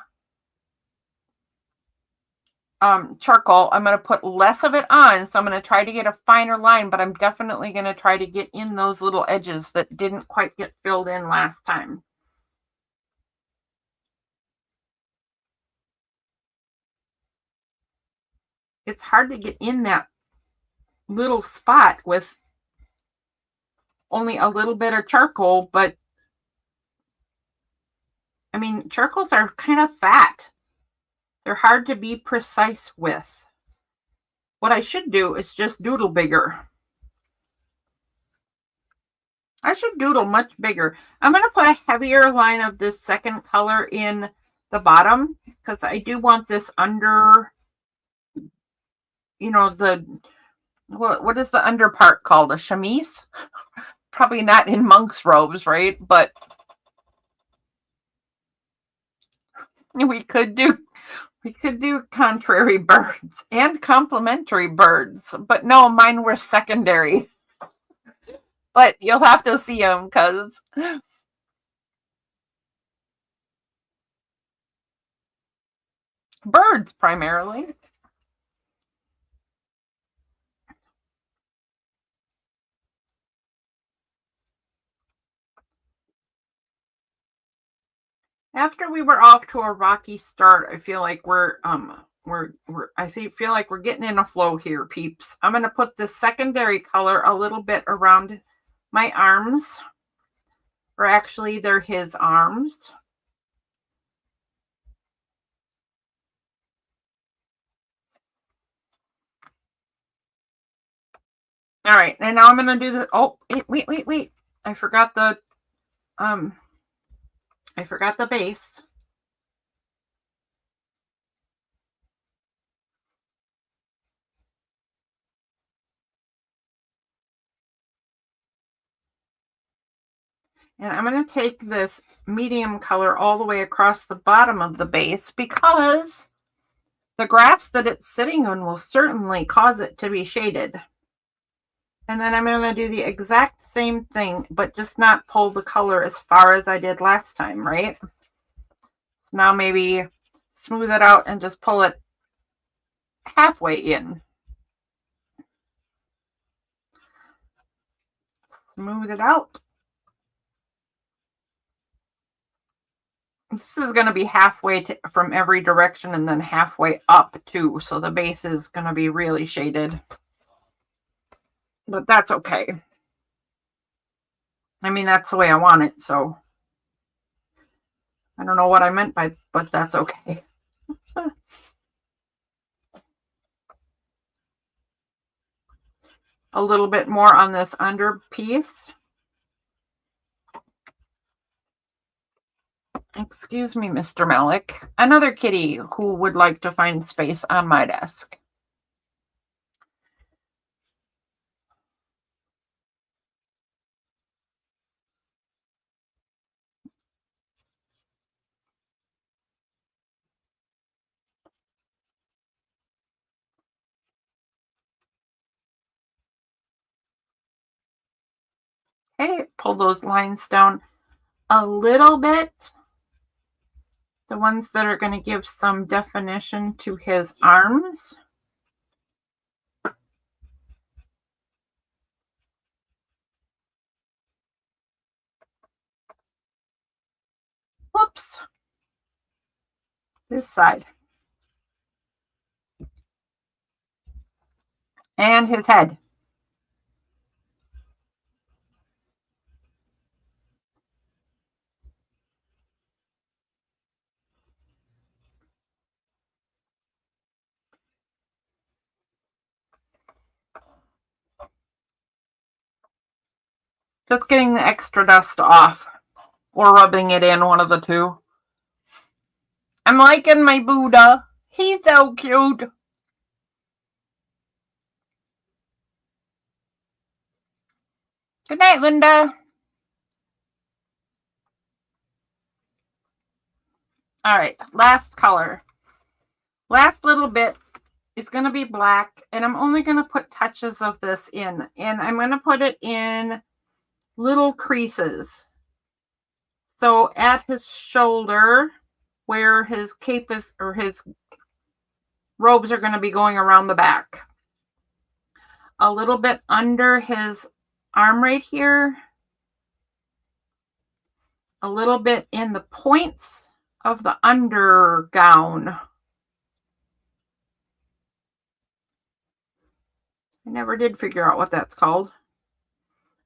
S1: charcoal. I'm going to put less of it on, so I'm going to try to get a finer line, but I'm definitely going to try to get in those little edges that didn't quite get filled in last time. It's hard to get in that little spot with only a little bit of charcoal, but I mean, charcoals are kind of fat. They're hard to be precise with. What I should do is just doodle bigger. I should doodle much bigger. I'm going to put a heavier line of this second color in the bottom because I do want this under, what is the under part called? A chemise? Probably not in monk's robes, right? But we could do contrary birds and complementary birds, but no, mine were secondary. But you'll have to see them because birds primarily. After we were off to a rocky start, I feel like we're getting in a flow here, peeps. I'm gonna put the secondary color a little bit around my arms, or actually they're his arms. All right, and now I'm gonna do the. Oh, wait! I forgot the base. And I'm going to take this medium color all the way across the bottom of the base because the grass that it's sitting on will certainly cause it to be shaded. And then I'm going to do the exact same thing, but just not pull the color as far as I did last time, right? Now maybe smooth it out and just pull it halfway in. Smooth it out. This is going to be halfway from every direction and then halfway up too. So the base is going to be really shaded. But that's okay. I mean, that's the way I want it, so. I don't know what I meant by, but that's okay. A little bit more on this under piece. Excuse me, Mr. Malik. Another kitty who would like to find space on my desk. Okay, pull those lines down a little bit. The ones that are going to give some definition to his arms. Whoops. This side. And his head. Just getting the extra dust off. Or rubbing it in, one of the two. I'm liking my Buddha. He's so cute. Good night, Linda. All right, last color. Last little bit is going to be black, and I'm only going to put touches of this in, and I'm going to put it in little creases. So at his shoulder, where his cape is, or his robes are going to be going around the back. A little bit under his arm right here. A little bit in the points of the undergown. I never did figure out what that's called.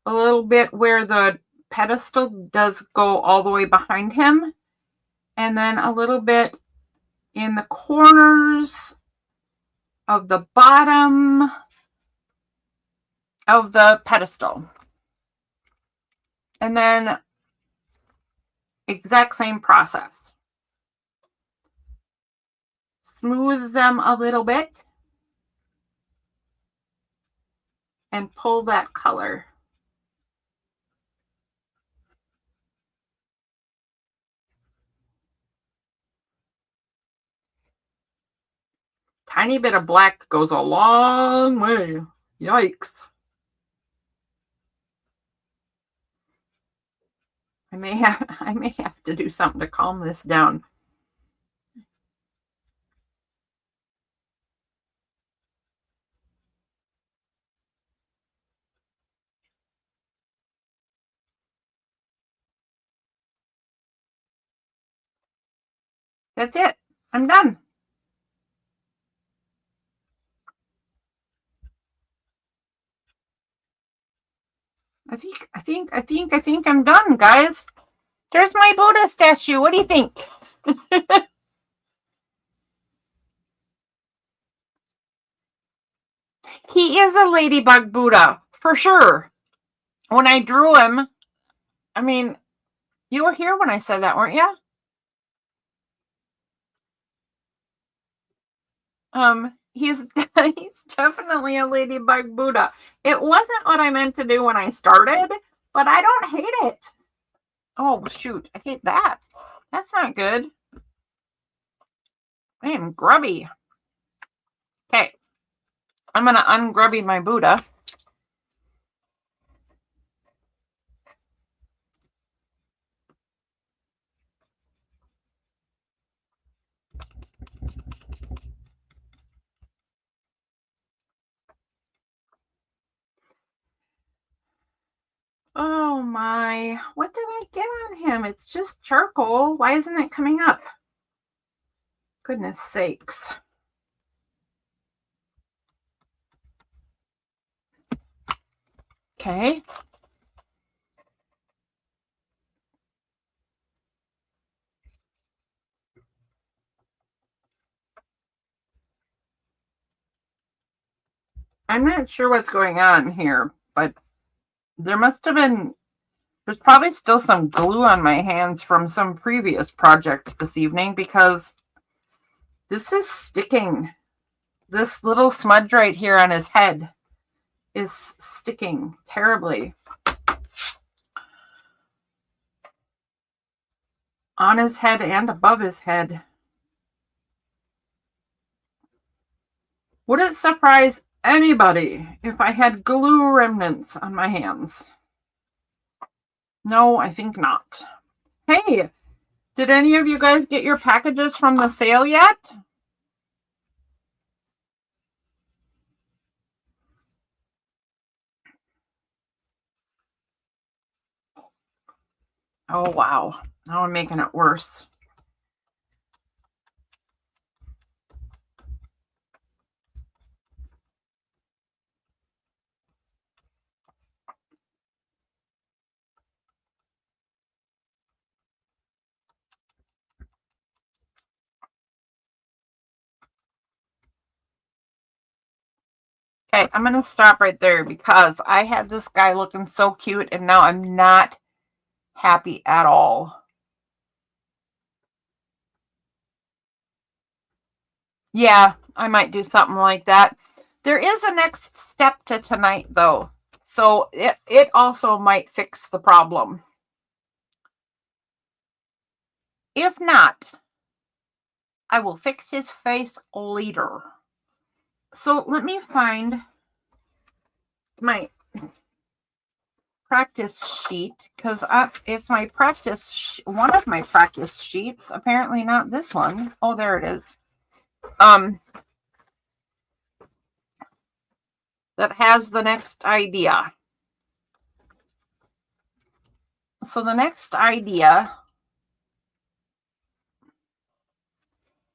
S1: A little bit where the pedestal does go all the way behind him. And then a little bit in the corners of the bottom of the pedestal. And then exact same process. Smooth them a little bit. And pull that color. Tiny bit of black goes a long way. Yikes. I may have to do something to calm this down. That's it. I'm done. I think I'm done, guys. There's my Buddha statue. What do you think? He is a ladybug Buddha, for sure. When I drew him, I mean, you were here when I said that, weren't you? He's definitely a ladybug Buddha. It wasn't what I meant to do when I started, but I don't hate it. Oh, shoot. I hate that. That's not good. I am grubby. Okay. I'm going to ungrubby my Buddha. Oh my, what did I get on him? It's just charcoal. Why isn't it coming up? Goodness sakes. Okay. I'm not sure what's going on here, but there's probably still some glue on my hands from some previous project this evening because this is sticking. This little smudge right here on his head is sticking terribly. On his head and above his head. Would it surprise anybody if I had glue remnants on my hands? No, I think not. Hey, did any of you guys get your packages from the sale yet? Oh, wow. Now I'm making it worse. Okay, I'm going to stop right there because I had this guy looking so cute and now I'm not happy at all. Yeah, I might do something like that. There is a next step to tonight though. So it also might fix the problem. If not, I will fix his face later. So let me find my practice sheet because it's my practice one of my practice sheets, apparently not this one. Oh, there it is. That has the next idea. So the next idea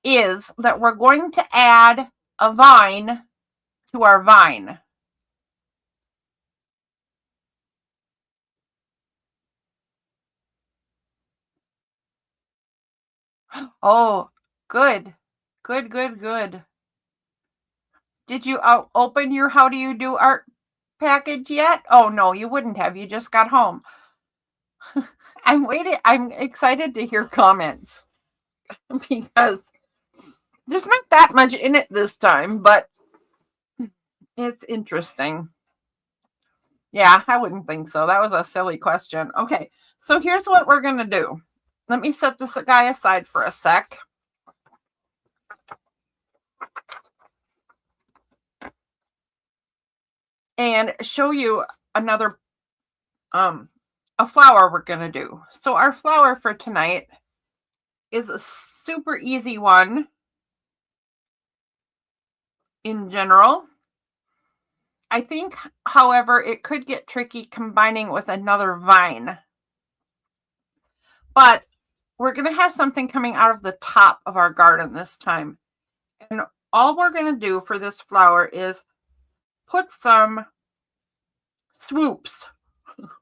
S1: is that we're going to add a vine to our vine. Oh, good. Good. Did you open your How Do You Do Art package yet? Oh, no, you wouldn't have. You just got home. I'm waiting. I'm excited to hear comments because there's not that much in it this time, but it's interesting. Yeah, I wouldn't think so. That was a silly question. Okay, so here's what we're going to do. Let me set this guy aside for a sec. And show you another, a flower we're going to do. So our flower for tonight is a super easy one in general. I think, however, it could get tricky combining with another vine. But we're going to have something coming out of the top of our garden this time. And all we're going to do for this flower is put some swoops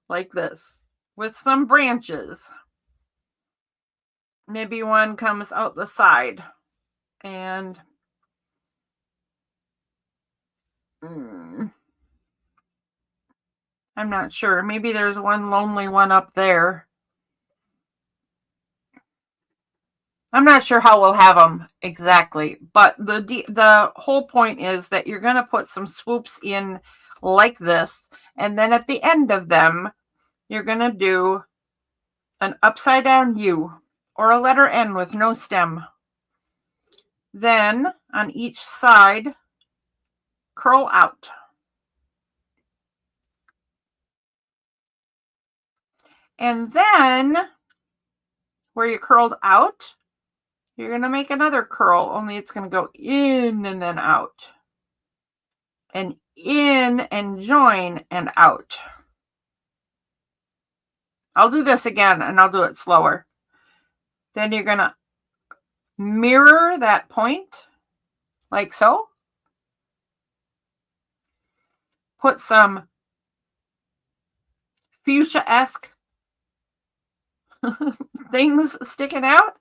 S1: like this with some branches. Maybe one comes out the side. And I'm not sure. Maybe there's one lonely one up there. I'm not sure how we'll have them exactly, but the whole point is that you're going to put some swoops in like this, and then at the end of them, you're going to do an upside down U or a letter N with no stem. Then on each side, curl out. And then where you curled out, you're going to make another curl, only it's going to go in and then out. And in and join and out. I'll do this again and I'll do it slower. Then you're going to mirror that point like so. Put some fuchsia-esque things sticking out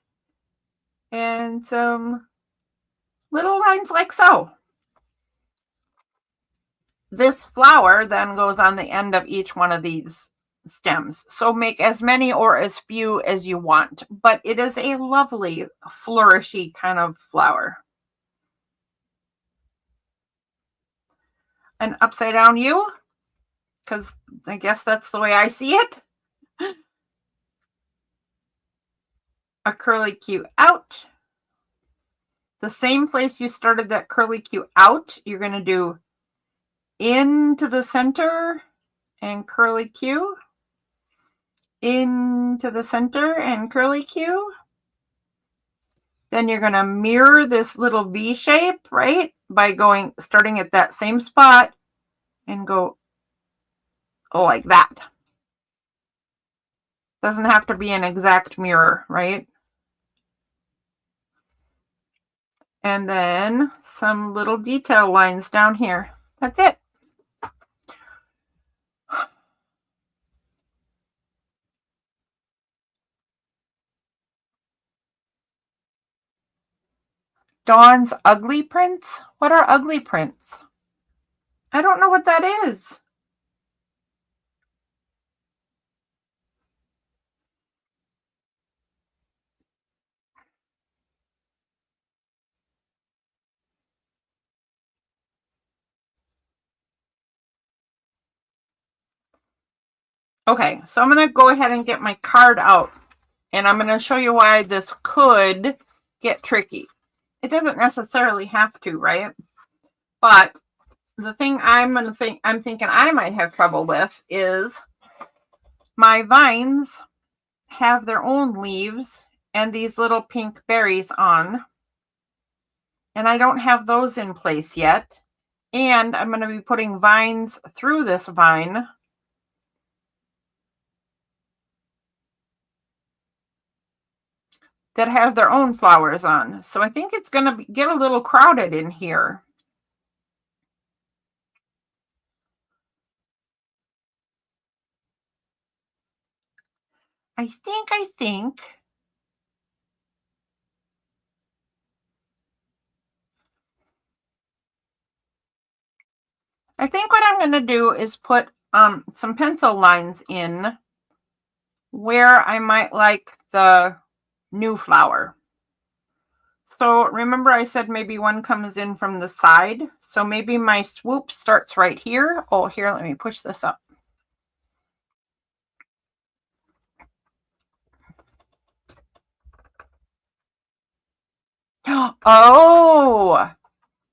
S1: and some little lines like so. this flower then goes on the end of each one of these stems. So make as many or as few as you want, but it is a lovely flourishy kind of flower. An upside down U, because I guess that's the way I see it. A curly Q out. The same place you started that curly Q out, you're going to do into the center and curly Q, into the center and curly Q. Then you're going to mirror this little V shape, right? By starting at that same spot and go, like that. Doesn't have to be an exact mirror, right? And then some little detail lines down here. That's it. Dawn's ugly prints? What are ugly prints? I don't know what that is. Okay, so I'm going to go ahead and get my card out, and I'm going to show you why this could get tricky. It doesn't necessarily have to, right? But the thing I'm thinking I might have trouble with is my vines have their own leaves and these little pink berries on, and I don't have those in place yet. And I'm going to be putting vines through this vine. That have their own flowers on. So I think it's going to get a little crowded in here. I think what I'm going to do is put some pencil lines in where I might like the new flower. So remember I said maybe one comes in from the side. So maybe my swoop starts right here. Oh, here, let me push this up. Oh,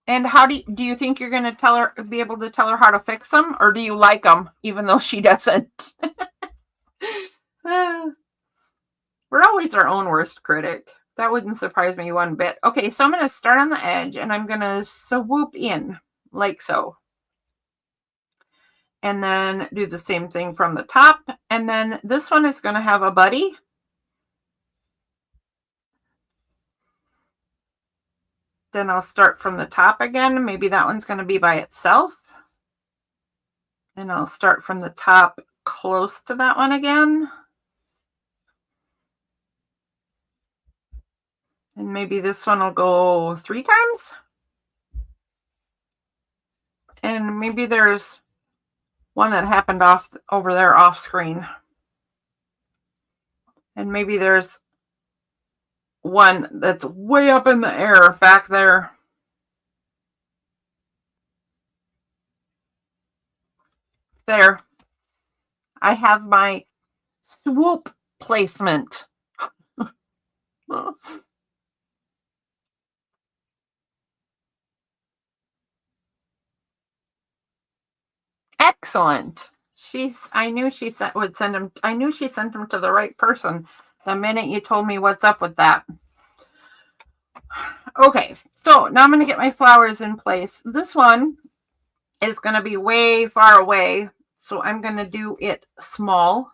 S1: and how do you think you're going to be able to tell her how to fix them, or do you like them even though she doesn't? We're always our own worst critic. That wouldn't surprise me one bit. Okay, so I'm going to start on the edge and I'm going to swoop in like so. And then do the same thing from the top. And then this one is going to have a buddy. Then I'll start from the top again. Maybe that one's going to be by itself. And I'll start from the top close to that one again. And maybe this one will go 3 times. And maybe there's one that happened over there off screen. And maybe there's one that's way up in the air back there. There. I have my swoop placement. Excellent. I knew she would send them. I knew she sent them to the right person the minute you told me what's up with that. Okay, so now I'm going to get my flowers in place. This one is going to be way far away, so I'm going to do it small.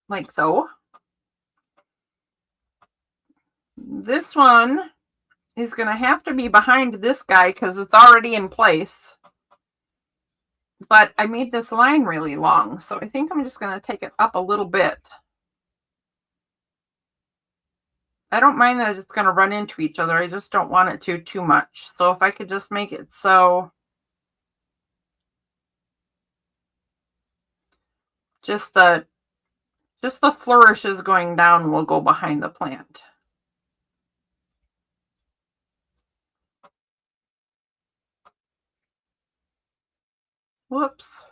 S1: Like so. This one is going to have to be behind this guy because it's already in place. but I made this line really long, so I think I'm just going to take it up a little bit. I don't mind that it's going to run into each other. I just don't want it to too much. So if I could just make it so just the flourishes going down will go behind the plant. Whoops.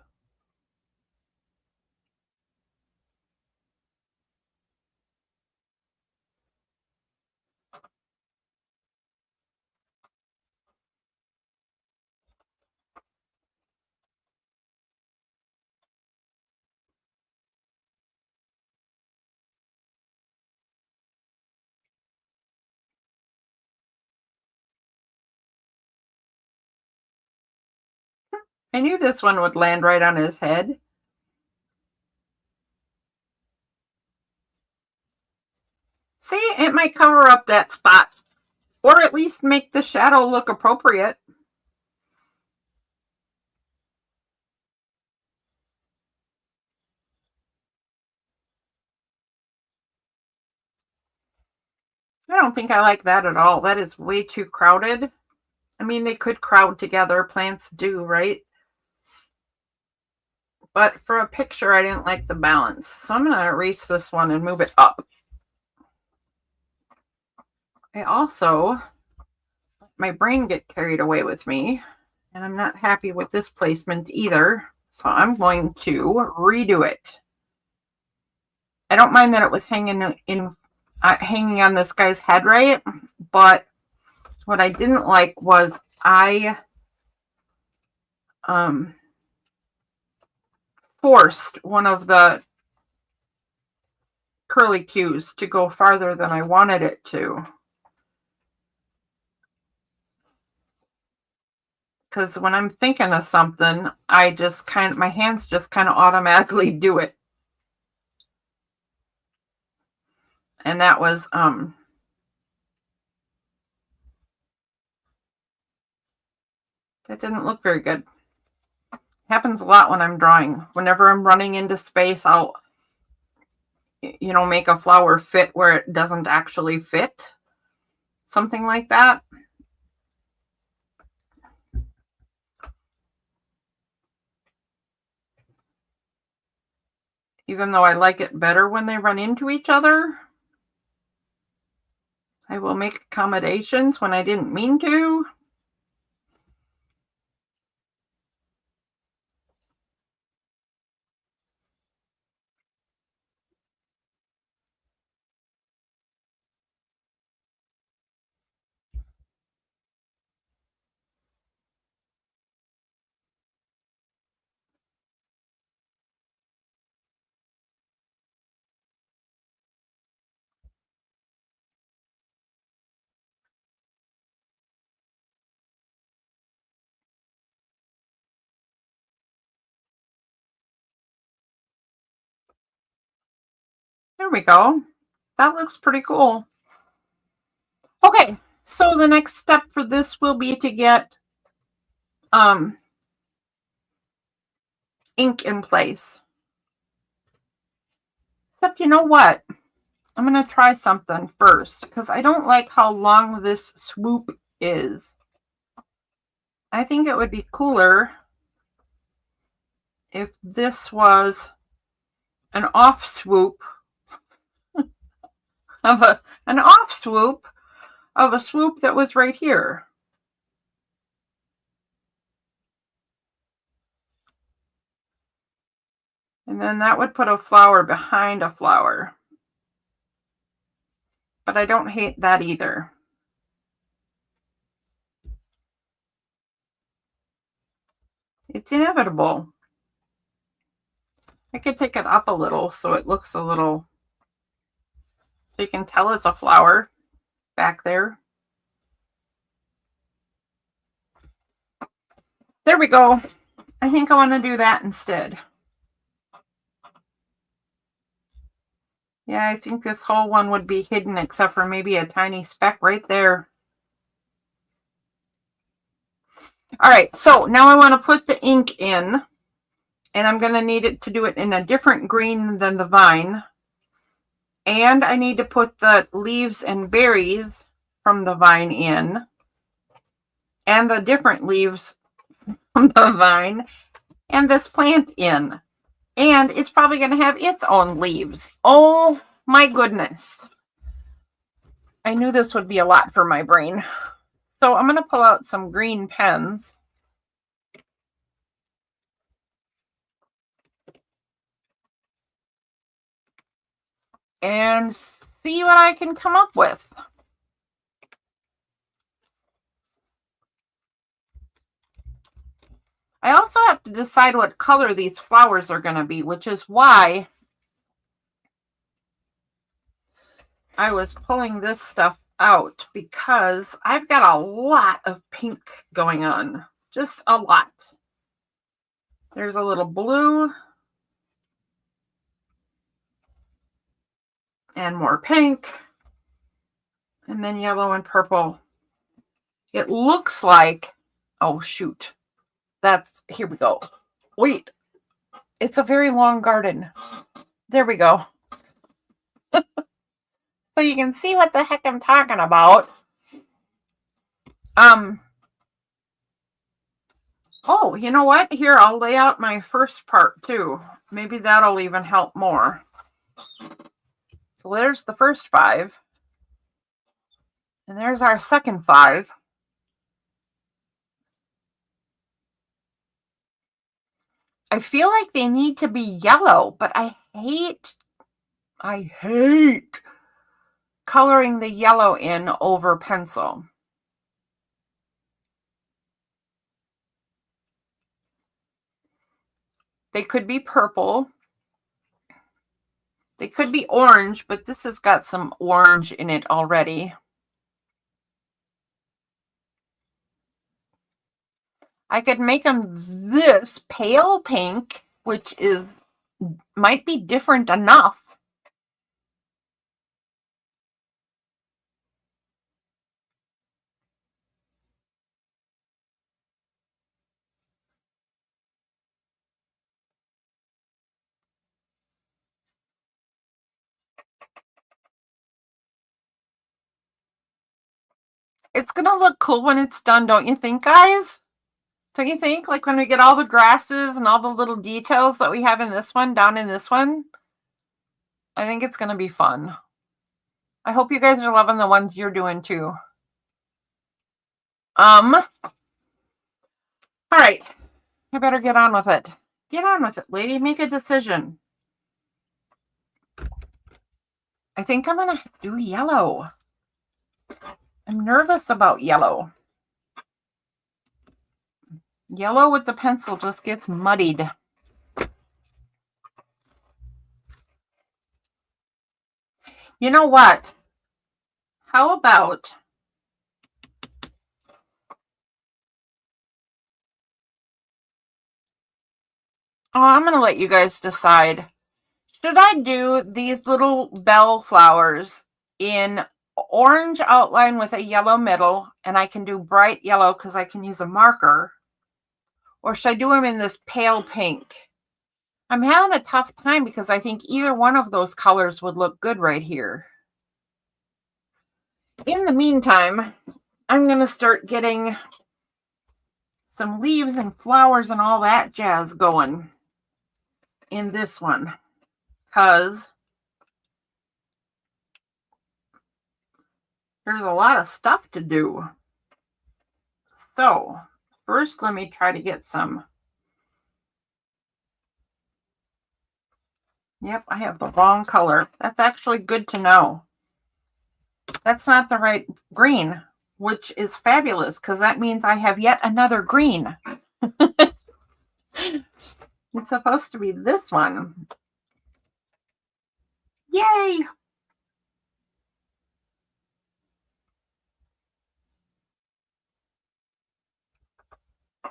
S1: I knew this one would land right on his head. See, it might cover up that spot, or at least make the shadow look appropriate. I don't think I like that at all. That is way too crowded. I mean, they could crowd together. Plants do, right? But for a picture, I didn't like the balance. So I'm going to erase this one and move it up. I also, my brain get carried away with me, and I'm not happy with this placement either. So I'm going to redo it. I don't mind that it was hanging on this guy's head, right? But what I didn't like was I forced one of the curly cues to go farther than I wanted it to. Because when I'm thinking of something, my hands just kind of automatically do it. And that was, that didn't look very good. Happens a lot when I'm drawing. Whenever I'm running into space, I'll, make a flower fit where it doesn't actually fit. Something like that. Even though I like it better when they run into each other, I will make accommodations when I didn't mean to. There we go. That looks pretty cool. Okay, so the next step for this will be to get ink in place. Except you know what? I'm going to try something first because I don't like how long this swoop is. I think it would be cooler if this was an off swoop of a swoop that was right here. And then that would put a flower behind a flower. But I don't hate that either. It's inevitable. I could take it up a little so it looks a little, so you can tell it's a flower back there. There we go. I think I want to do that instead. Yeah, I think this whole one would be hidden except for maybe a tiny speck right there. All right, so now I want to put the ink in. And I'm going to need it to do it in a different green than the vine. And I need to put the leaves and berries from the vine in. And the different leaves from the vine. And this plant in. And it's probably going to have its own leaves. Oh my goodness. I knew this would be a lot for my brain. So I'm going to pull out some green pens. And see what I can come up with. I also have to decide what color these flowers are going to be, which is why I was pulling this stuff out, because I've got a lot of pink going on. Just a lot. There's a little blue. And more pink. And then yellow and purple. It looks like, oh shoot. Here we go. Wait. It's a very long garden. There we go. So you can see what the heck I'm talking about. Oh, you know what? Here, I'll lay out my first part too. Maybe that'll even help more. So there's the first 5. And there's our second 5. I feel like they need to be yellow, but I hate coloring the yellow in over pencil. They could be purple. They could be orange, but this has got some orange in it already. I could make them this pale pink, which might be different enough. It's going to look cool when it's done, don't you think, guys? Don't you think? Like when we get all the grasses and all the little details that we have in this one, down in this one. I think it's going to be fun. I hope you guys are loving the ones you're doing too. All right. I better get on with it. Get on with it, lady. Make a decision. I think I'm going to do yellow. I'm nervous about yellow. Yellow with the pencil just gets muddied. You know what? How about I'm going to let you guys decide. Should I do these little bell flowers in orange outline with a yellow middle, and I can do bright yellow because I can use a marker? Or should I do them in this pale pink? I'm having a tough time because I think either one of those colors would look good right here. In the meantime, I'm going to start getting some leaves and flowers and all that jazz going in this one, because there's a lot of stuff to do. So first, let me try to get some. Yep, I have the wrong color. That's actually good to know. That's not the right green, which is fabulous because that means I have yet another green. It's supposed to be this one. Yay!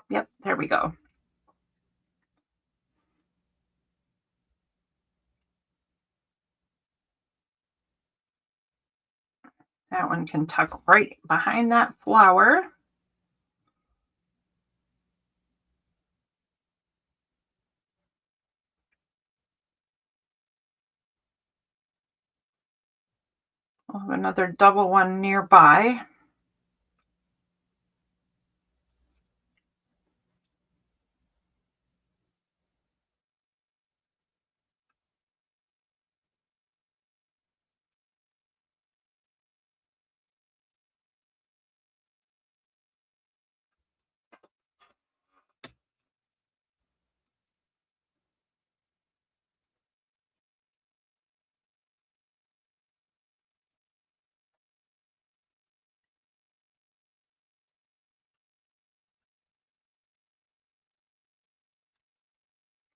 S1: Yep, there we go. That one can tuck right behind that flower. We'll have another double one nearby.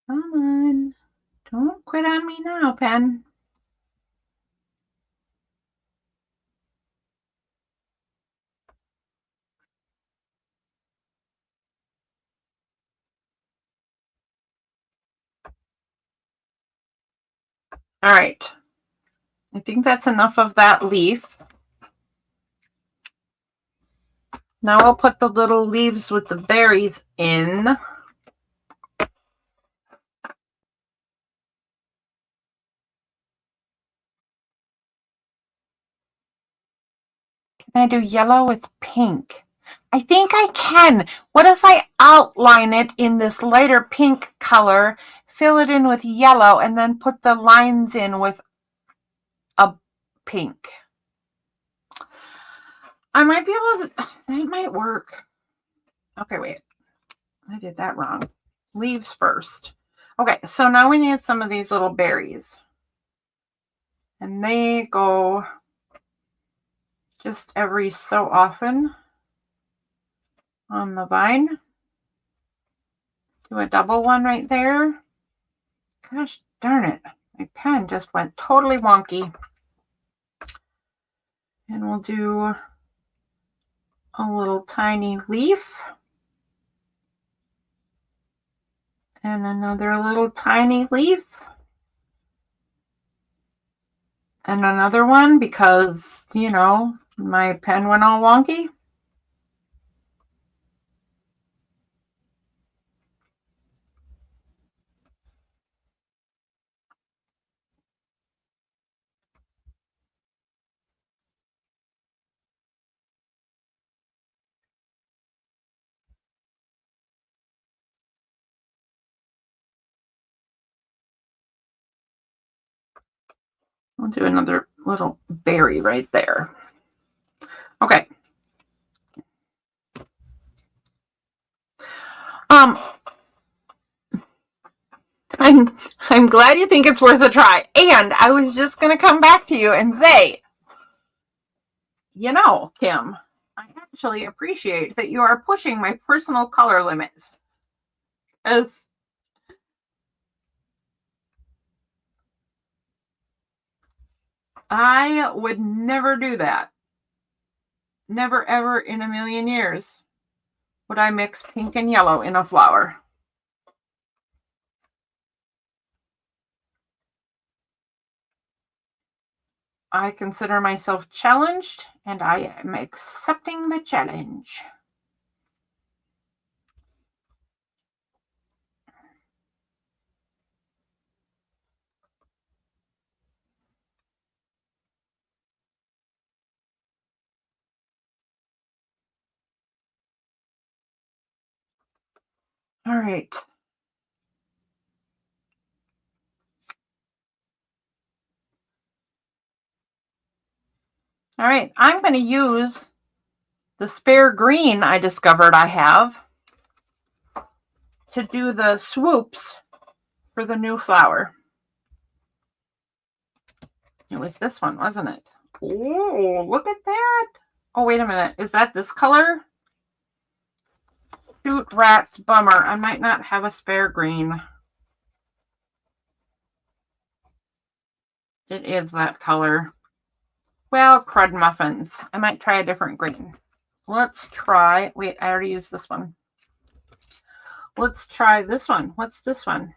S1: Come on. Don't quit on me now, pen. All right. I think that's enough of that leaf. Now I'll put the little leaves with the berries in. Can I do yellow with pink? I think I can. What if I outline it in this lighter pink color, fill it in with yellow, and then put the lines in with a pink? I might be able to, that might work. Okay, wait. I did that wrong. Leaves first. Okay, so now we need some of these little berries. And they go just every so often on the vine. Do a double one right there. Gosh darn it. My pen just went totally wonky. And we'll do a little tiny leaf. And another little tiny leaf. And another one because, you know, my pen went all wonky. We'll do another little berry right there. Okay. I'm glad you think it's worth a try. And I was just going to come back to you and say, you know, Kim, I actually appreciate that you are pushing my personal color limits. As I would never do that. Never, ever in a million years would I mix pink and yellow in a flower. I consider myself challenged, and I am accepting the challenge. All right. All right, I'm going to use the spare green I discovered I have to do the swoops for the new flower. It was this one, wasn't it? Oh, look at that. Oh, wait a minute. Is that this color? Shoot, rats, bummer. I might not have a spare green. It is that color. Well, crud muffins. I might try a different green. Let's try, wait, I already used this one. Let's try this one. What's this one?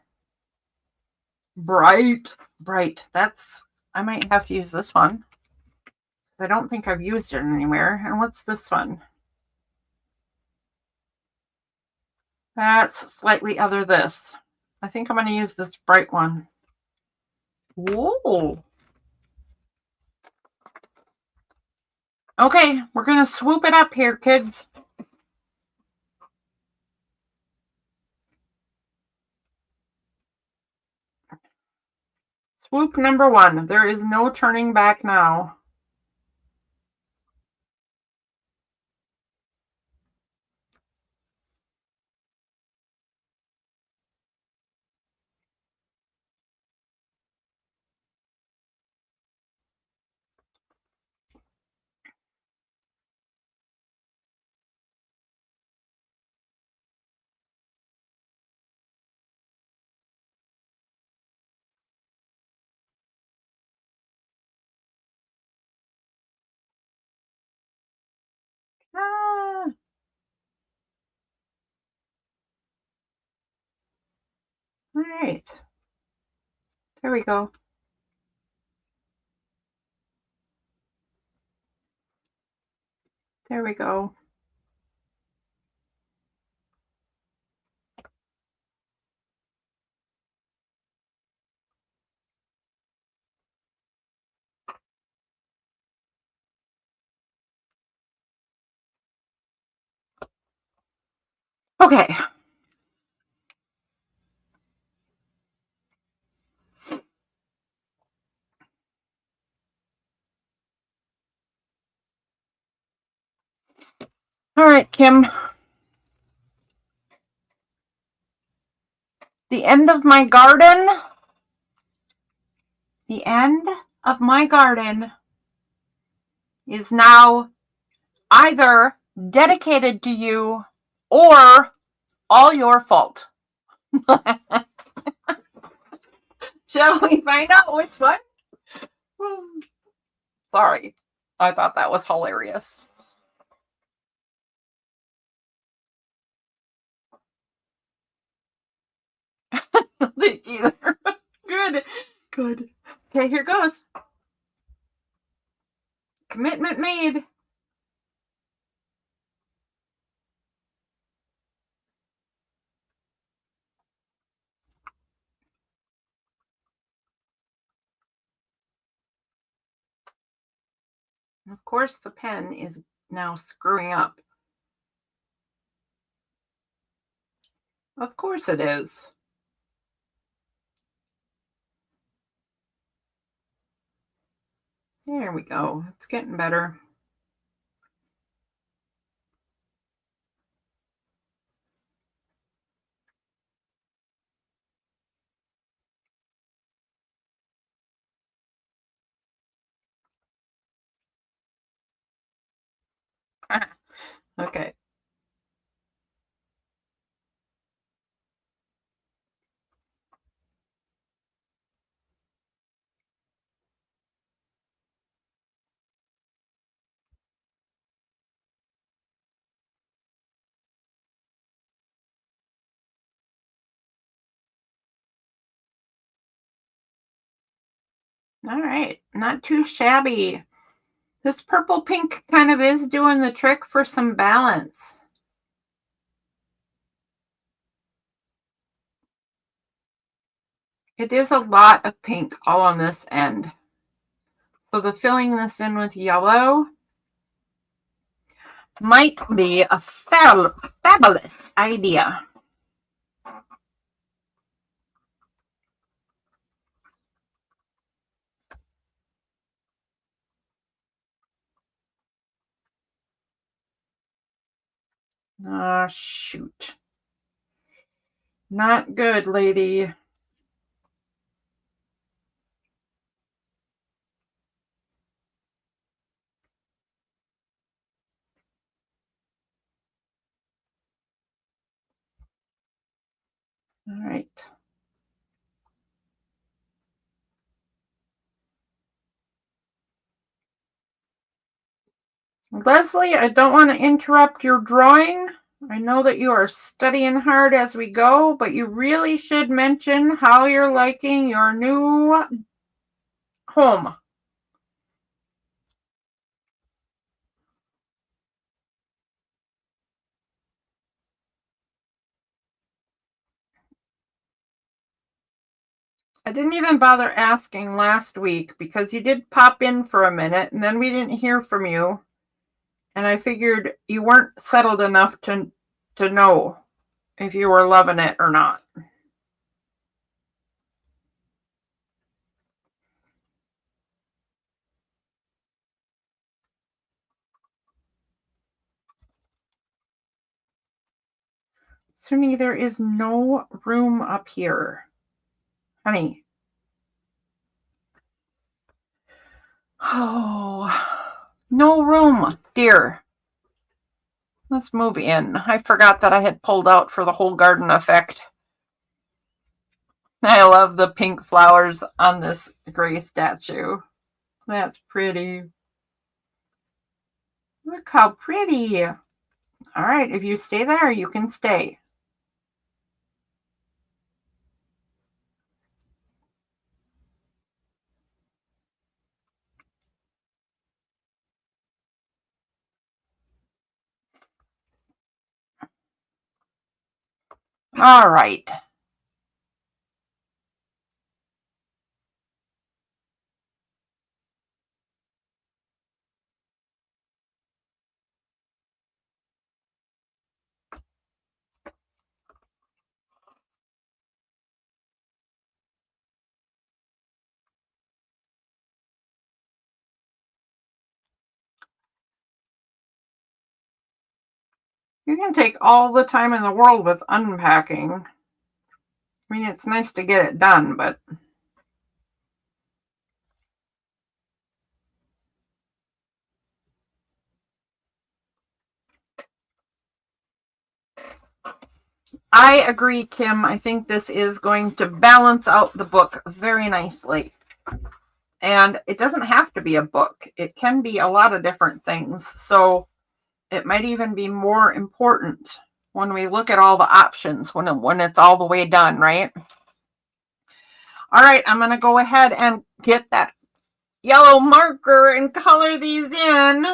S1: Bright. That's, I might have to use this one. I don't think I've used it anywhere. And what's this one? That's slightly other this. I think I'm going to use this bright one. Whoa. Okay, we're going to swoop it up here, kids. Swoop number 1. There is no turning back now. Ah. All right. There we go. There we go. Okay. All right, Kim. The end of my garden. The end of my garden is now either dedicated to you or all your fault. Shall we find out which one? Sorry. I thought that was hilarious. Either. Good. Good. Okay, here goes. Commitment made. Of course, the pen is now screwing up. Of course it is. There we go. It's getting better. Okay. All right. Not too shabby. This purple pink kind of is doing the trick for some balance. It is a lot of pink all on this end. So the filling this in with yellow might be a fabulous idea. Ah, shoot. Not good, lady. All right. Leslie, I don't want to interrupt your drawing. I know that you are studying hard as we go, but you really should mention how you're liking your new home. I didn't even bother asking last week because you did pop in for a minute and then we didn't hear from you. And I figured you weren't settled enough to know if you were loving it or not. Sunny, there is no room up here. Honey. Oh, no room, dear. Let's move in. I forgot that I had pulled out for the whole garden effect. I love the pink flowers on this gray statue. That's pretty. Look how pretty. All right, if you stay there, you can stay. All right. You can take all the time in the world with unpacking. I mean, it's nice to get it done, but I agree, Kim. I think this is going to balance out the book very nicely. And it doesn't have to be a book. It can be a lot of different things. So it might even be more important when we look at all the options when it's all the way done, right? All right, I'm going to go ahead and get that yellow marker and color these in.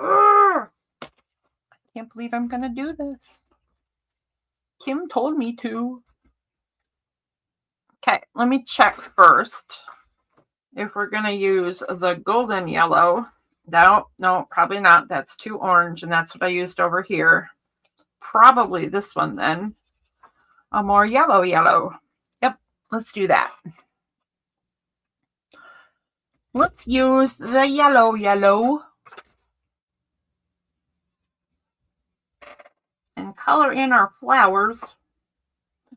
S1: Ugh. I can't believe I'm going to do this. Kim told me to. Okay, let me check first if we're going to use the golden yellow. No, probably not. That's too orange, and that's what I used over here. Probably this one then. A more yellow. Yep, let's do that. Let's use the yellow. And color in our flowers.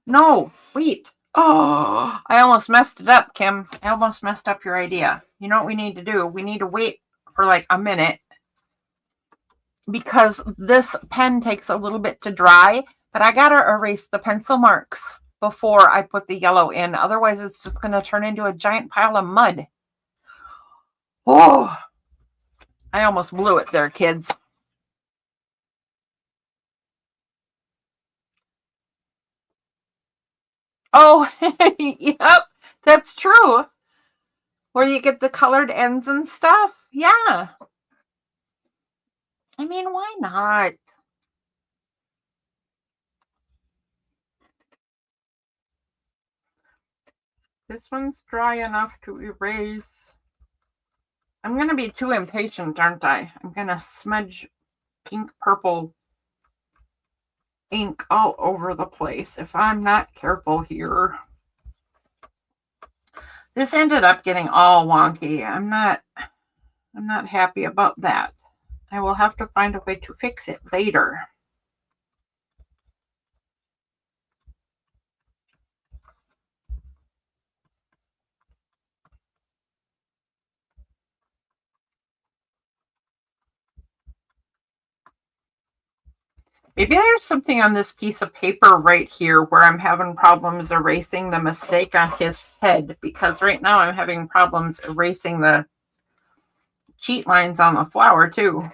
S1: No, wait. Oh, I almost messed it up, Kim. I almost messed up your idea. You know what we need to do? We need to wait for like a minute because this pen takes a little bit to dry, but I gotta erase the pencil marks before I put the yellow in. Otherwise, it's just going to turn into a giant pile of mud. Oh, I almost blew it there, kids. Oh, yep, that's true. Where you get the colored ends and stuff. Yeah. I mean, why not? This one's dry enough to erase. I'm going to be too impatient, aren't I? I'm going to smudge pink purple ink all over the place if I'm not careful here. This ended up getting all wonky. I'm not happy about that. I will have to find a way to fix it later. Maybe there's something on this piece of paper right here where I'm having problems erasing the mistake on his head, because right now I'm having problems erasing the cheat lines on the flower too.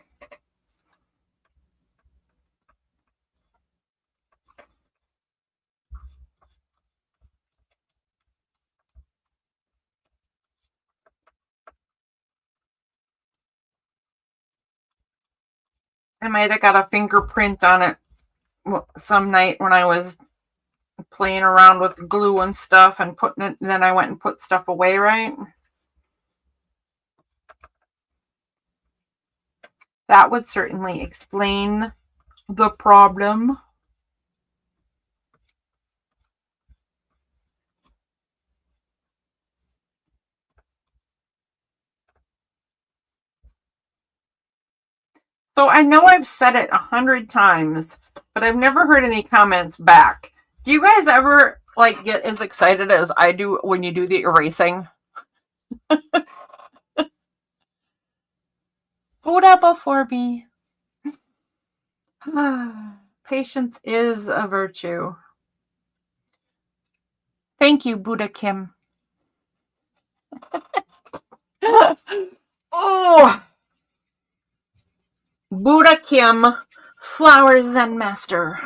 S1: I might have got a fingerprint on it some night when I was playing around with glue and stuff and putting it, and then I went and put stuff away, right? That would certainly explain the problem. So I know I've said it 100 times, but I've never heard any comments back. Do you guys ever like get as excited as I do when you do the erasing? Buddha before me. Patience is a virtue. Thank you, Buddha Kim. Oh, Buddha Kim, flowers then master.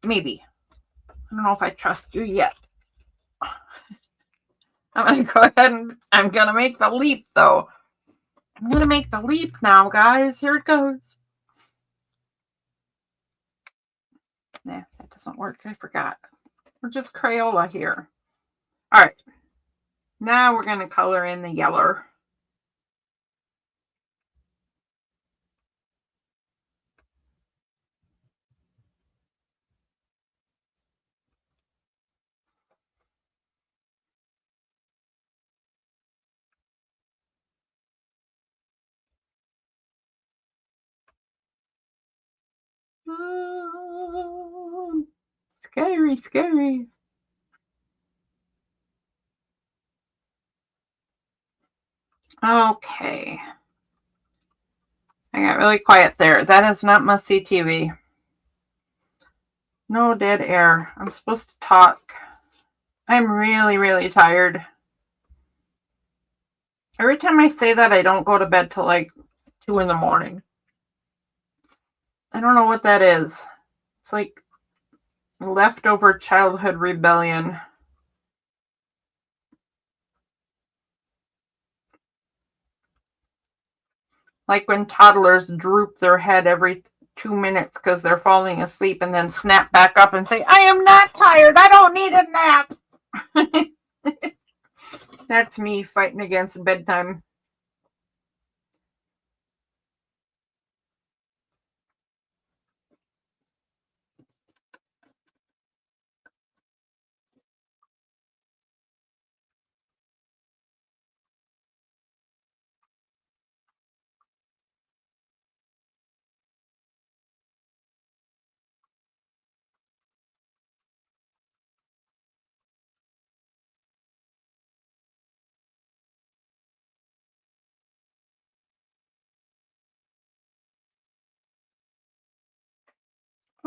S1: Maybe. I don't know if I trust you yet. I'm going to go ahead and I'm going to make the leap, though. I'm going to make the leap now, guys. Here it goes. Nah, that doesn't work. I forgot. We're just Crayola here. All right. Now we're going to color in the yellow. Scary, scary. Okay. I got really quiet there. That is not must-see TV. No dead air. I'm supposed to talk. I'm really, really tired. Every time I say that, I don't go to bed till like 2 in the morning. I don't know what that is. It's like leftover childhood rebellion. Like when toddlers droop their head every 2 minutes because they're falling asleep and then snap back up and say, I am not tired. I don't need a nap. That's me fighting against bedtime.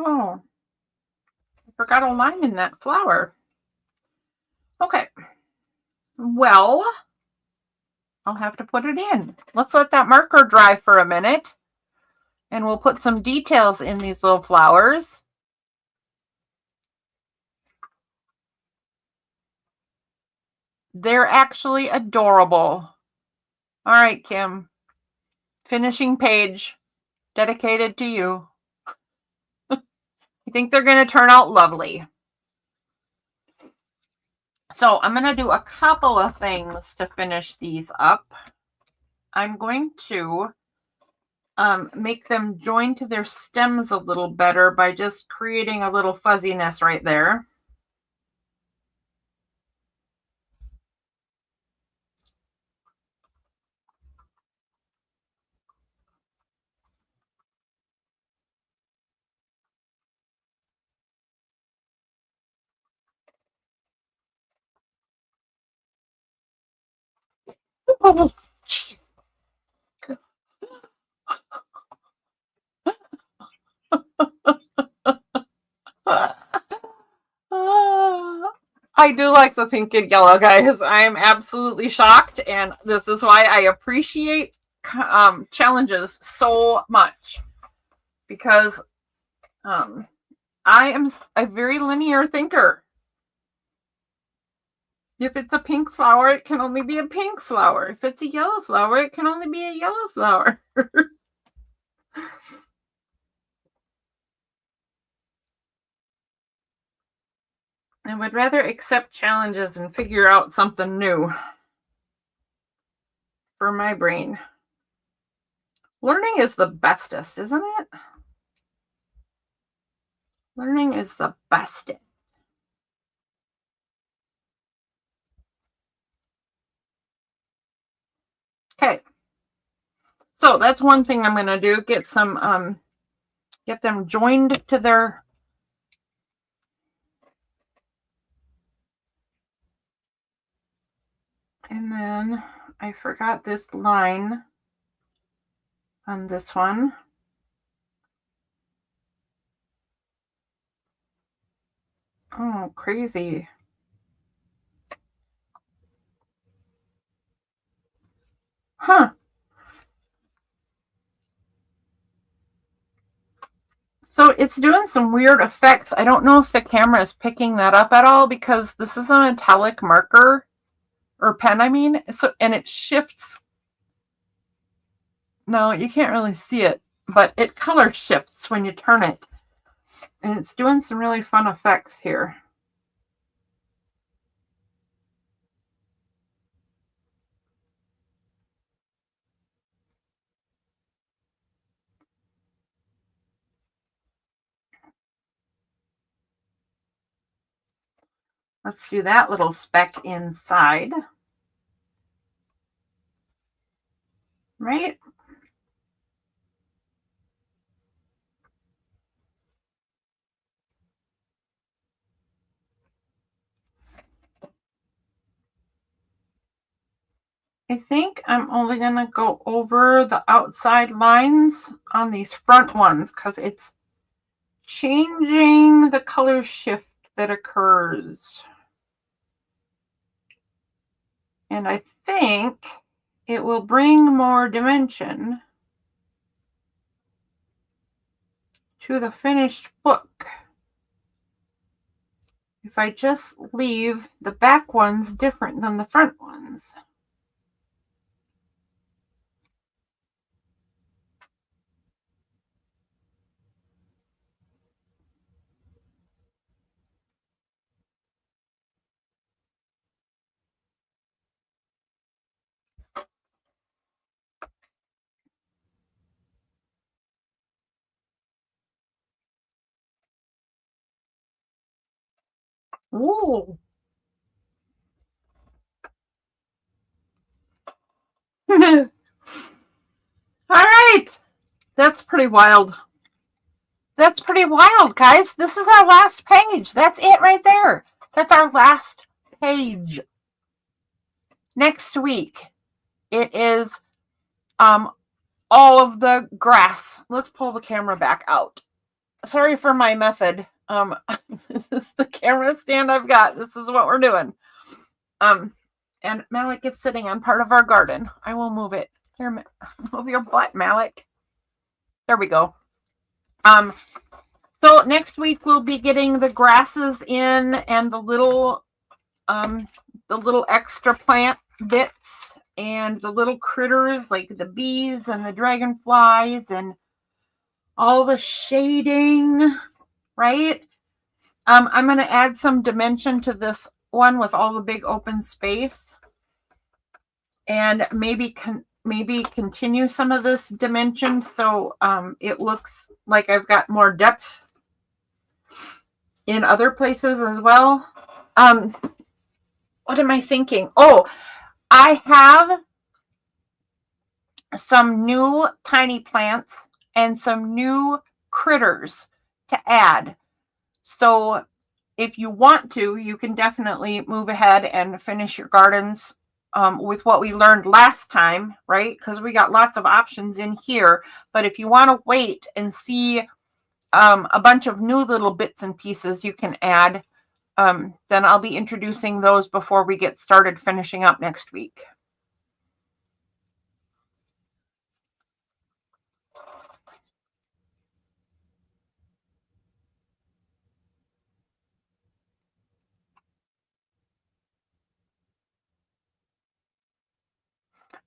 S1: Oh, I forgot a line in that flower. Okay. Well, I'll have to put it in. Let's let that marker dry for a minute. And we'll put some details in these little flowers. They're actually adorable. All right, Kim. Finishing page dedicated to you. I think they're going to turn out lovely. So I'm going to do a couple of things to finish these up. I'm going to make them join to their stems a little better by just creating a little fuzziness right there. Oh, jeez. I do like the pink and yellow, guys. I am absolutely shocked, and this is why I appreciate challenges so much, because I am a very linear thinker. If it's a pink flower, it can only be a pink flower. If it's a yellow flower, it can only be a yellow flower. I would rather accept challenges and figure out something new for my brain. Learning is the bestest, isn't it? Learning is the bestest. Okay. So that's one thing I'm going to do. Get them joined to their. And then I forgot this line on this one. Oh, crazy. Huh. So it's doing some weird effects. I don't know if the camera is picking that up at all because this is a metallic marker or pen, I mean. So, and it shifts. No, you can't really see it, but it color shifts when you turn it. And it's doing some really fun effects here. Let's do that little speck inside. Right? I think I'm only going to go over the outside lines on these front ones because it's changing the color shift that occurs. And I think it will bring more dimension to the finished book if I just leave the back ones different than the front ones. Ooh. All right. That's pretty wild. That's pretty wild, guys. This is our last page. That's it right there. That's our last page. Next week, it is all of the grass. Let's pull the camera back out. Sorry for my method. This is the camera stand I've got. This is what we're doing. And Malik is sitting on part of our garden. I will move it. Here, move your butt, Malik. There we go. So next week we'll be getting the grasses in and the little extra plant bits and the little critters like the bees and the dragonflies and all the shading, right? I'm going to add some dimension to this one with all the big open space and maybe continue some of this dimension so it looks like I've got more depth in other places as well. What am I thinking? Oh, I have some new tiny plants and some new critters to add. So if you want to, you can definitely move ahead and finish your gardens with what we learned last time, right? Because we got lots of options in here. But if you want to wait and see a bunch of new little bits and pieces you can add, then I'll be introducing those before we get started finishing up next week.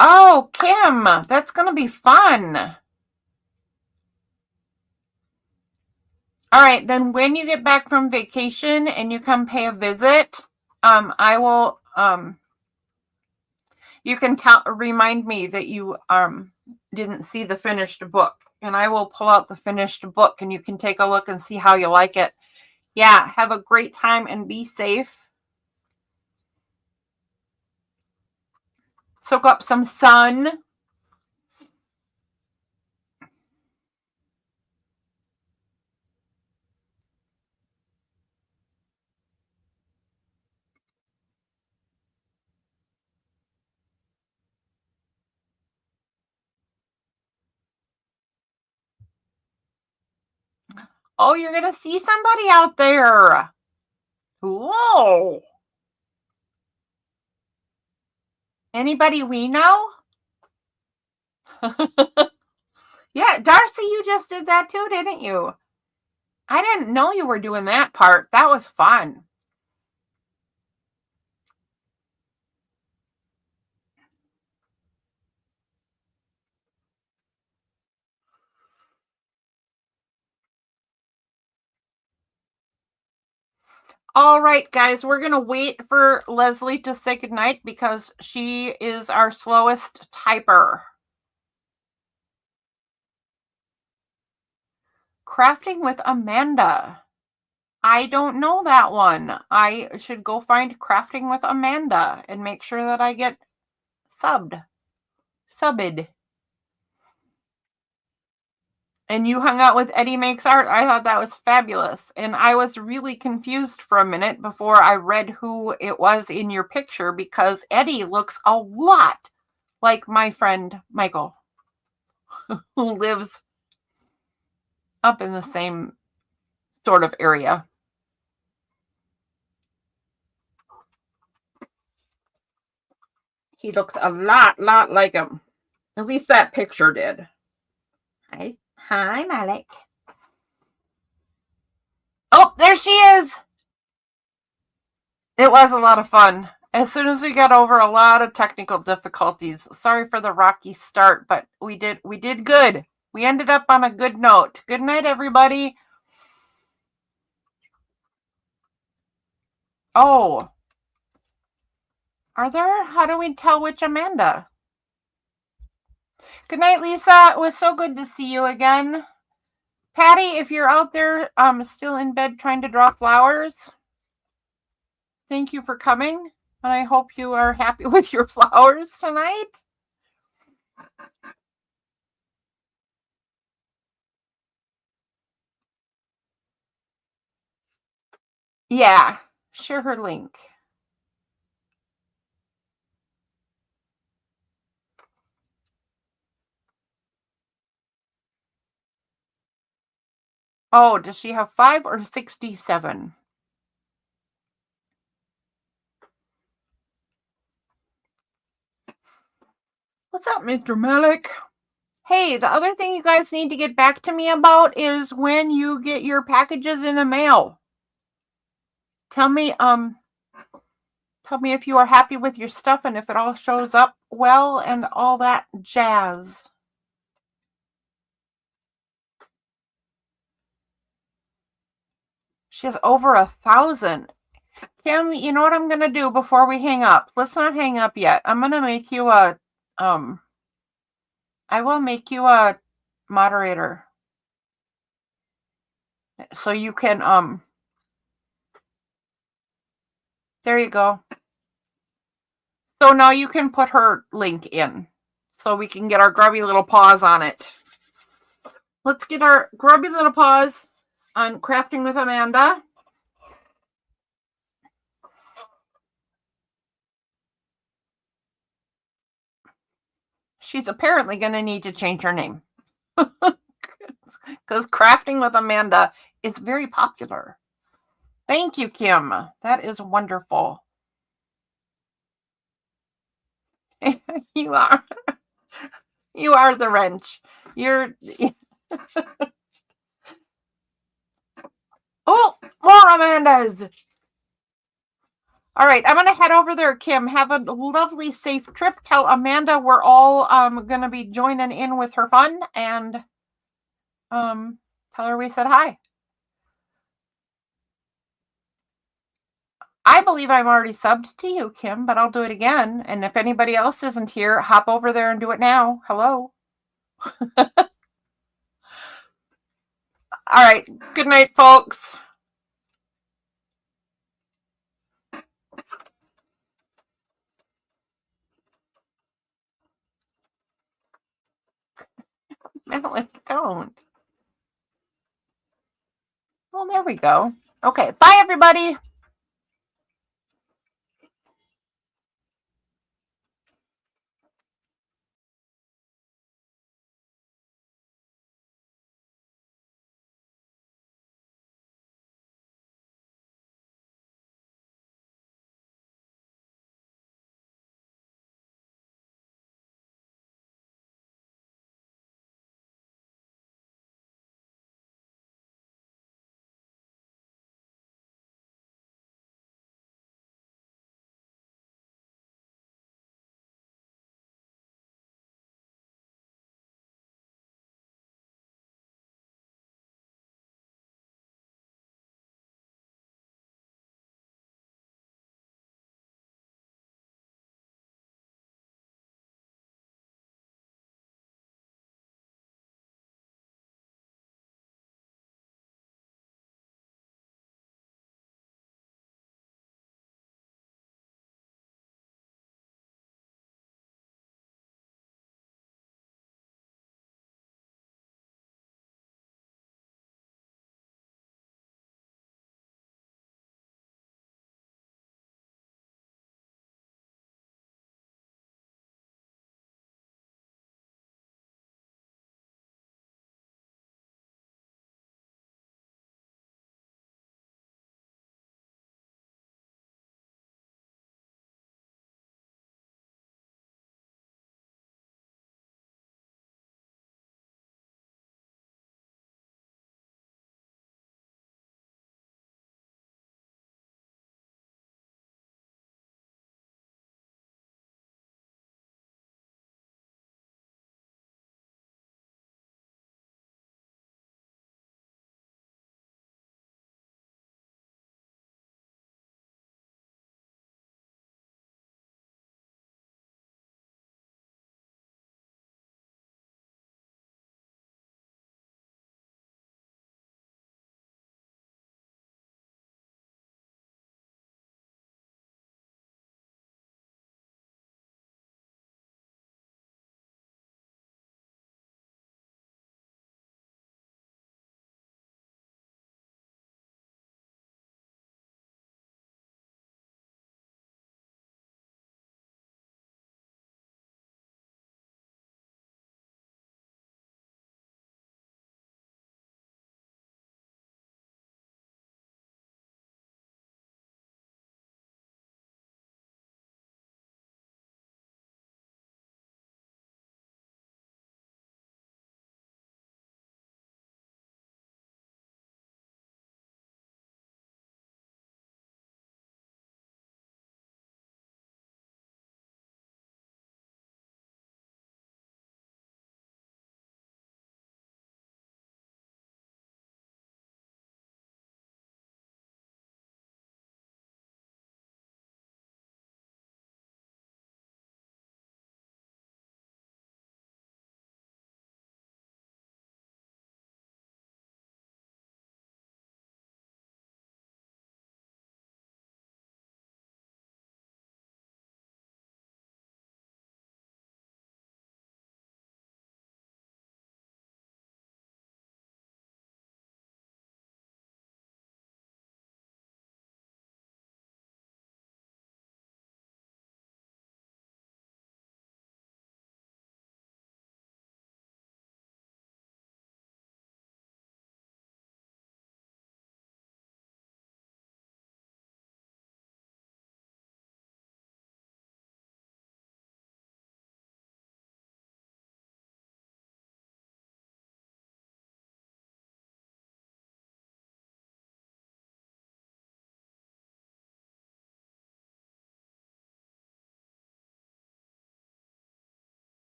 S1: Oh, Kim, that's going to be fun. All right, then when you get back from vacation and you come pay a visit, I will, you can remind me that you didn't see the finished book. And I will pull out the finished book and you can take a look and see how you like it. Yeah, have a great time and be safe. Soak up some sun. Oh, you're going to see somebody out there. Whoa. Anybody we know? Yeah, Darcy, you just did that too, didn't you? I didn't know you were doing that part. That was fun. All right, guys, we're going to wait for Leslie to say goodnight because she is our slowest typer. Crafting with Amanda. I don't know that one. I should go find Crafting with Amanda and make sure that I get subbed. And you hung out with Eddie Makes Art. I thought that was fabulous. And I was really confused for a minute before I read who it was in your picture because Eddie looks a lot like my friend Michael, who lives up in the same sort of area. He looks a lot like him. At least that picture did. Hi, Malik. Oh, there she is. It was a lot of fun. As soon as we got over a lot of technical difficulties. Sorry for the rocky start, but we did good. We ended up on a good note. Good night, everybody. Oh. Are there? How do we tell which Amanda? Good night, Lisa. It was so good to see you again. Patty, if you're out there still in bed trying to draw flowers, thank you for coming. And I hope you are happy with your flowers tonight. Yeah, share her link. Oh, does she have 5 or 67? What's up, Mr. Malik? Hey, the other thing you guys need to get back to me about is when you get your packages in the mail. Tell me if you are happy with your stuff and if it all shows up well and all that jazz. She has over 1,000. Kim, you know what I'm going to do before we hang up? Let's not hang up yet. I'm going to make you a, I will make you a moderator. So you can, there you go. So now you can put her link in so we can get our grubby little paws on it. Let's get our grubby little paws on Crafting with Amanda. She's apparently going to need to change her name because Crafting with Amanda is very popular. Thank you, Kim. That is wonderful. You are the wrench. You're. Oh, more Amandas. All right, I'm gonna head over there, Kim. Have a lovely, safe trip. Tell Amanda we're all gonna be joining in with her fun, and tell her we said hi. I believe I'm already subbed to you, Kim, but I'll do it again. And if anybody else isn't here, hop over there and do it now. Hello. All right. Good night, folks. No, it don't. Well, there we go. Okay. Bye, everybody.